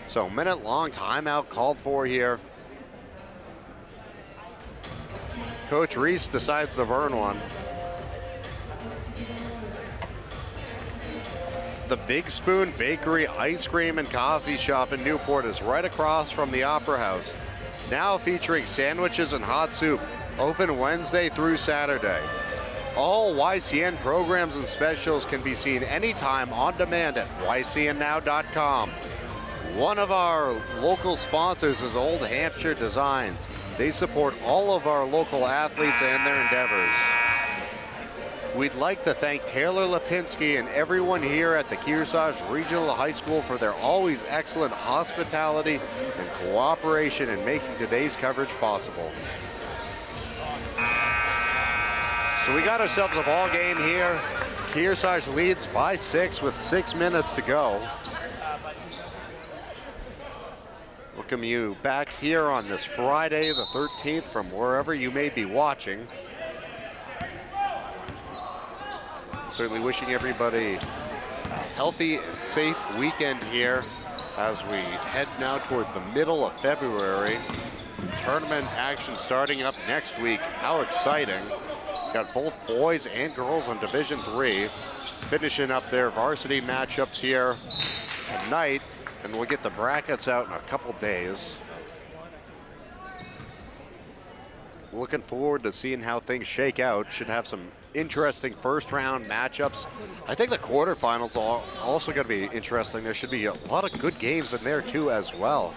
So minute-long timeout called for here. Coach Reese decides to burn one. The Big Spoon Bakery Ice Cream and Coffee Shop in Newport is right across from the Opera House. Now featuring sandwiches and hot soup. Open Wednesday through Saturday. All YCN programs and specials can be seen anytime on demand at ycnnow.com. One of our local sponsors is Old Hampshire Designs. They support all of our local athletes and their endeavors. We'd like to thank Taylor Lipinski and everyone here at the Kearsarge Regional High School for their always excellent hospitality and cooperation in making today's coverage possible. So we got ourselves a ball game here. Kearsarge leads by 6 with 6 minutes to go. Welcome you back here on this Friday the 13th from wherever you may be watching. Certainly wishing everybody a healthy and safe weekend here as we head now towards the middle of February. Tournament action starting up next week. How exciting. Got both boys and girls on Division III finishing up their varsity matchups here tonight, and we'll get the brackets out in a couple days. Looking forward to seeing how things shake out. Should have some interesting first round matchups. I think the quarterfinals are also going to be interesting. There should be a lot of good games in there too as well.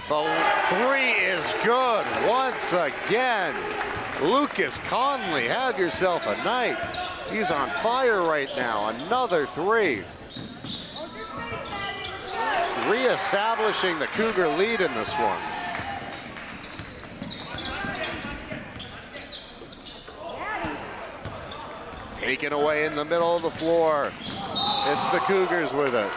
The three is good once again. Lucas Conley, have yourself a night. He's on fire right now. Another three. Reestablishing the Cougar lead in this one. Taken away in the middle of the floor. It's the Cougars with it.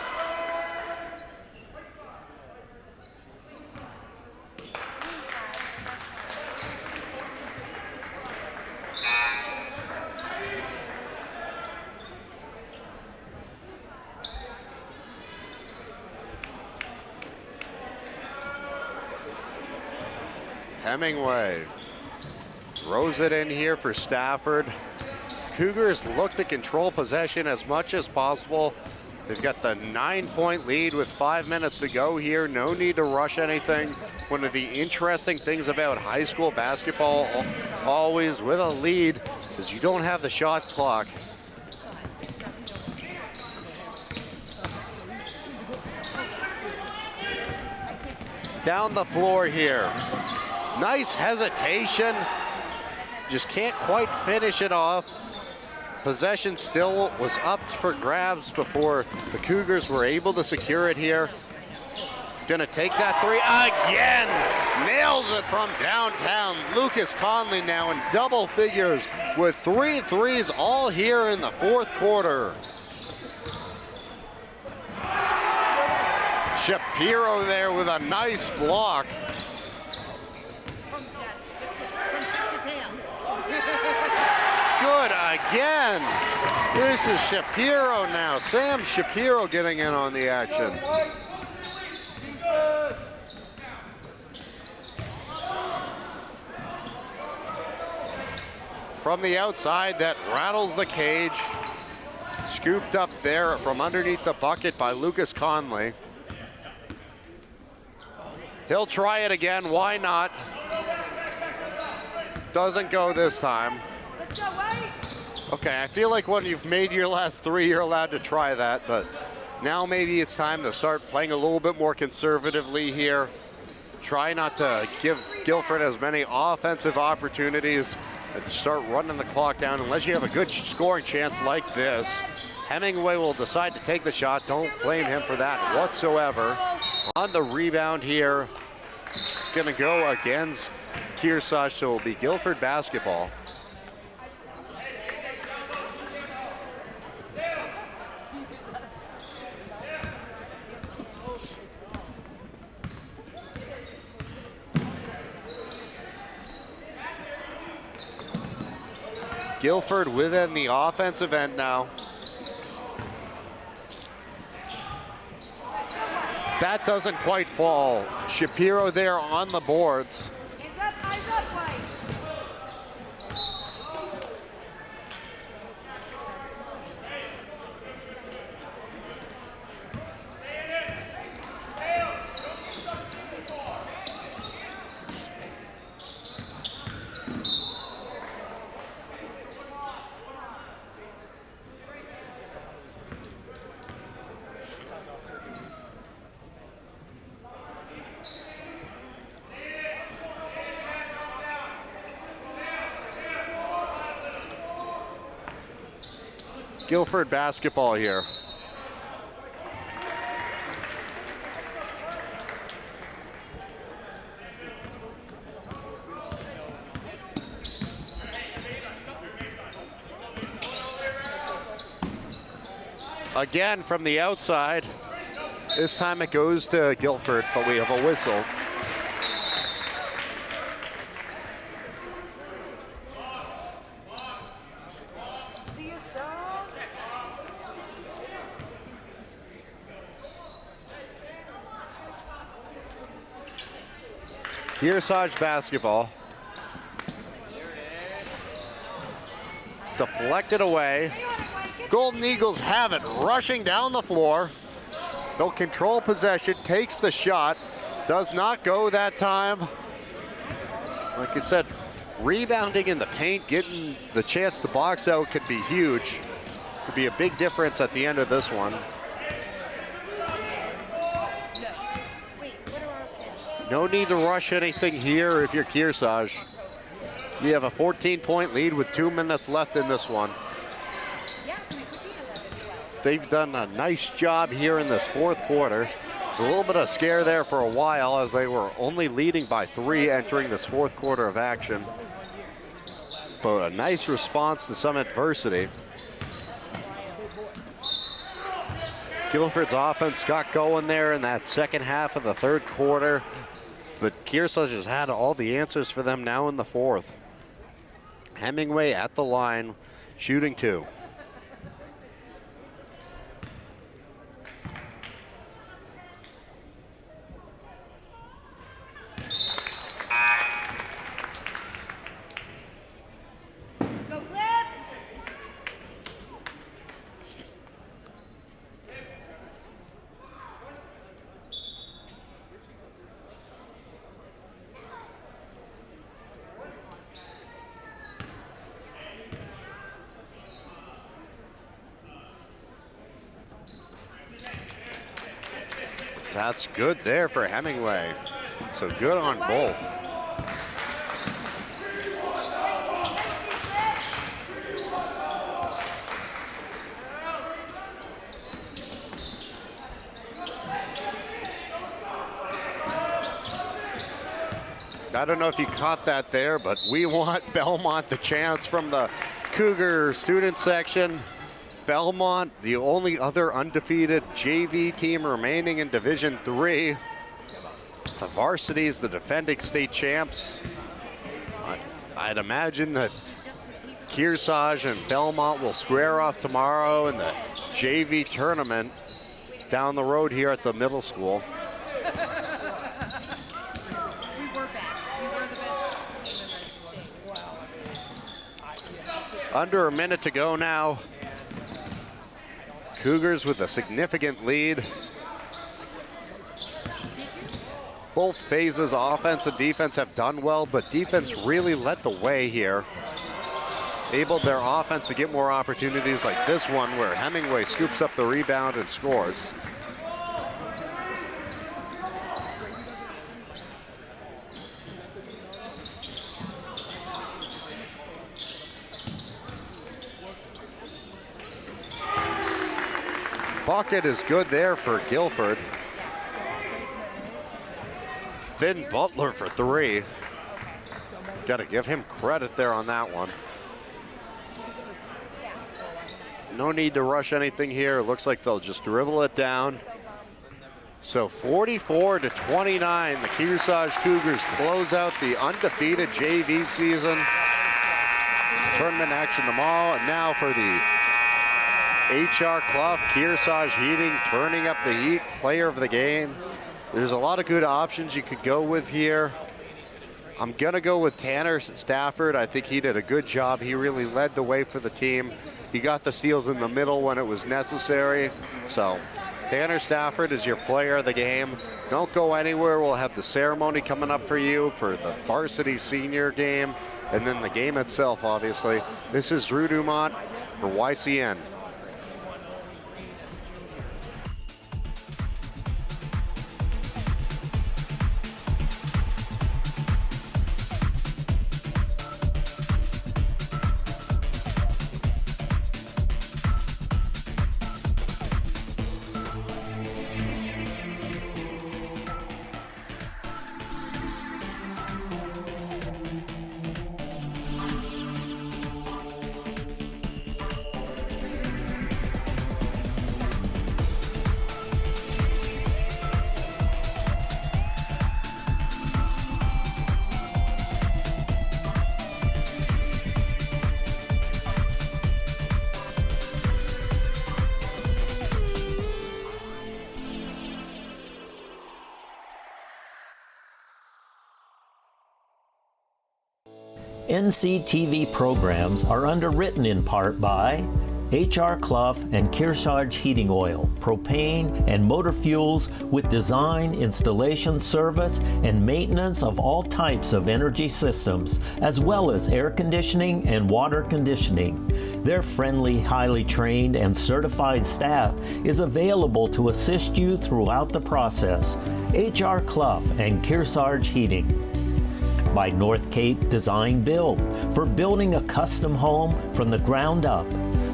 Hemingway throws it in here for Stafford. Cougars look to control possession as much as possible. They've got the 9-point lead with 5 minutes to go here. No need to rush anything. One of the interesting things about high school basketball, always with a lead, is you don't have the shot clock. Down the floor here. Nice hesitation. Just can't quite finish it off. Possession still was up for grabs before the Cougars were able to secure it here. Gonna take that three again. Nails it from downtown. Lucas Conley now in double figures with 3 threes all here in the fourth quarter. Shapiro there with a nice block. Good again. This is Shapiro now. Sam Shapiro getting in on the action. From the outside, that rattles the cage. Scooped up there from underneath the bucket by Lucas Conley. He'll try it again, why not? Doesn't go this time. Okay, I feel like when you've made your last three, you're allowed to try that, but now maybe it's time to start playing a little bit more conservatively here. Try not to give Gilford as many offensive opportunities and start running the clock down unless you have a good scoring chance like this. Hemingway will decide to take the shot. Don't blame him for that whatsoever. On the rebound here, it's going to go against Kearsarge, so it will be Gilford basketball. Gilford within the offensive end now. That doesn't quite fall. Shapiro there on the boards. Eyes up, White. Gilford basketball here. Again from the outside. This time it goes to Gilford, but we have a whistle. Kearsarge basketball. Deflected away. Golden Eagles have it, rushing down the floor. They'll control possession, takes the shot. Does not go that time. Like I said, rebounding in the paint, getting the chance to box out could be huge. Could be a big difference at the end of this one. No need to rush anything here if you're Kearsarge. You have a 14-point lead with 2 minutes left in this one. They've done a nice job here in this fourth quarter. There's a little bit of scare there for a while as they were only leading by 3 entering this fourth quarter of action. But a nice response to some adversity. Guilford's offense got going there in that second half of the third quarter. But Kearsarge has had all the answers for them now in the fourth. Hemingway at the line, shooting 2. Go, Cliff! That's good there for Hemingway. So good on both. I don't know if you caught that there, but we want Belmont the chance from the Cougar student section. Belmont, the only other undefeated JV team remaining in Division III. The varsity is the defending state champs. I'd imagine that Kearsarge and Belmont will square off tomorrow in the JV tournament down the road here at the middle school. Under a minute to go now. Cougars with a significant lead. Both phases, offense and defense, have done well, but defense really led the way here. Able their offense to get more opportunities like this one where Hemingway scoops up the rebound and scores. bucket is good there for Gilford. Finn Butler for 3. Got to give him credit there on that one. No need to rush anything here. It looks like they'll just dribble it down. So 44-29, the Kearsarge Cougars close out the undefeated JV season. Tournament action tomorrow, and now for the HR Clough Kearsarge Heating turning up the heat, player of the game. There's a lot of good options you could go with here. I'm gonna go with Tanner Stafford. I think he did a good job. He really led the way for the team. He got the steals in the middle when it was necessary. So Tanner Stafford is your player of the game. Don't go anywhere. We'll have the ceremony coming up for you for the varsity senior game, and then the game itself, obviously. This is Drew Dumont for YCN. NCTV programs are underwritten in part by HR Clough and Kearsarge Heating Oil, propane and motor fuels with design, installation, service, and maintenance of all types of energy systems, as well as air conditioning and water conditioning. Their friendly, highly trained, and certified staff is available to assist you throughout the process. HR Clough and Kearsarge Heating. By North Cape Design Build, for building a custom home from the ground up.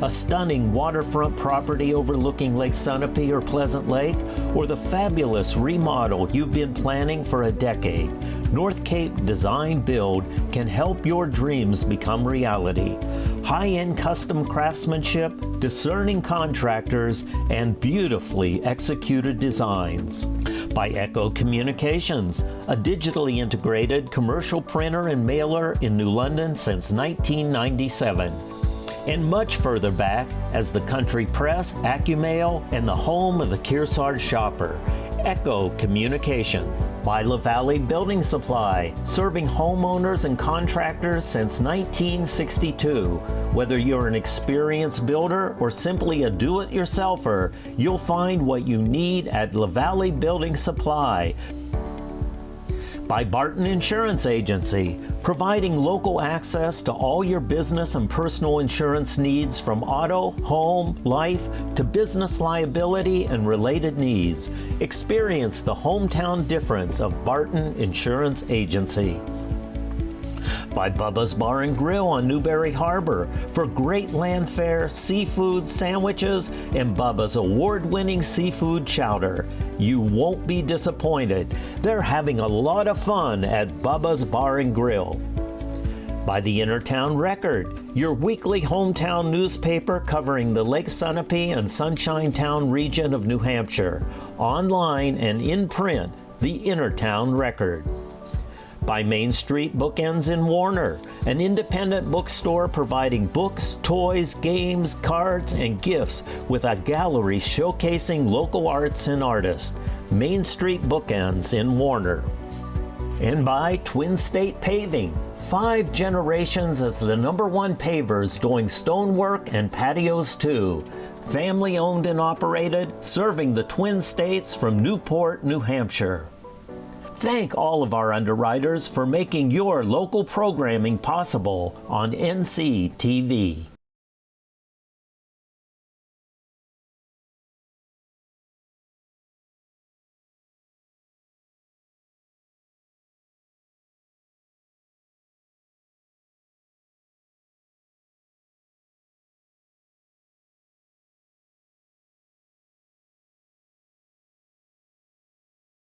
A stunning waterfront property overlooking Lake Sunapee or Pleasant Lake, or the fabulous remodel you've been planning for a decade. North Cape Design Build can help your dreams become reality. High-end custom craftsmanship, discerning contractors, and beautifully executed designs. By Echo Communications, a digitally integrated commercial printer and mailer in New London since 1997. And much further back as the Country Press, AccuMail, and the home of the Kearsarge shopper, Echo Communication. By La Valley Building Supply, serving homeowners and contractors since 1962. Whether you're an experienced builder or simply a do-it-yourselfer, you'll find what you need at La Valley Building Supply. By Barton Insurance Agency, providing local access to all your business and personal insurance needs from auto, home, life, to business liability and related needs. Experience the hometown difference of Barton Insurance Agency. By Bubba's Bar and Grill on Newberry Harbor for great land fare, seafood, sandwiches, and Bubba's award-winning seafood chowder. You won't be disappointed. They're having a lot of fun at Bubba's Bar and Grill. By the Innertown Record, your weekly hometown newspaper covering the Lake Sunapee and Sunshine Town region of New Hampshire. Online and in print, the Innertown Record. By Main Street Bookends in Warner, an independent bookstore providing books, toys, games, cards, and gifts with a gallery showcasing local arts and artists. Main Street Bookends in Warner. And by Twin State Paving, 5 generations as the #1 pavers doing stonework and patios too. Family owned and operated, serving the Twin States from Newport, New Hampshire. Thank all of our underwriters for making your local programming possible on NCTV.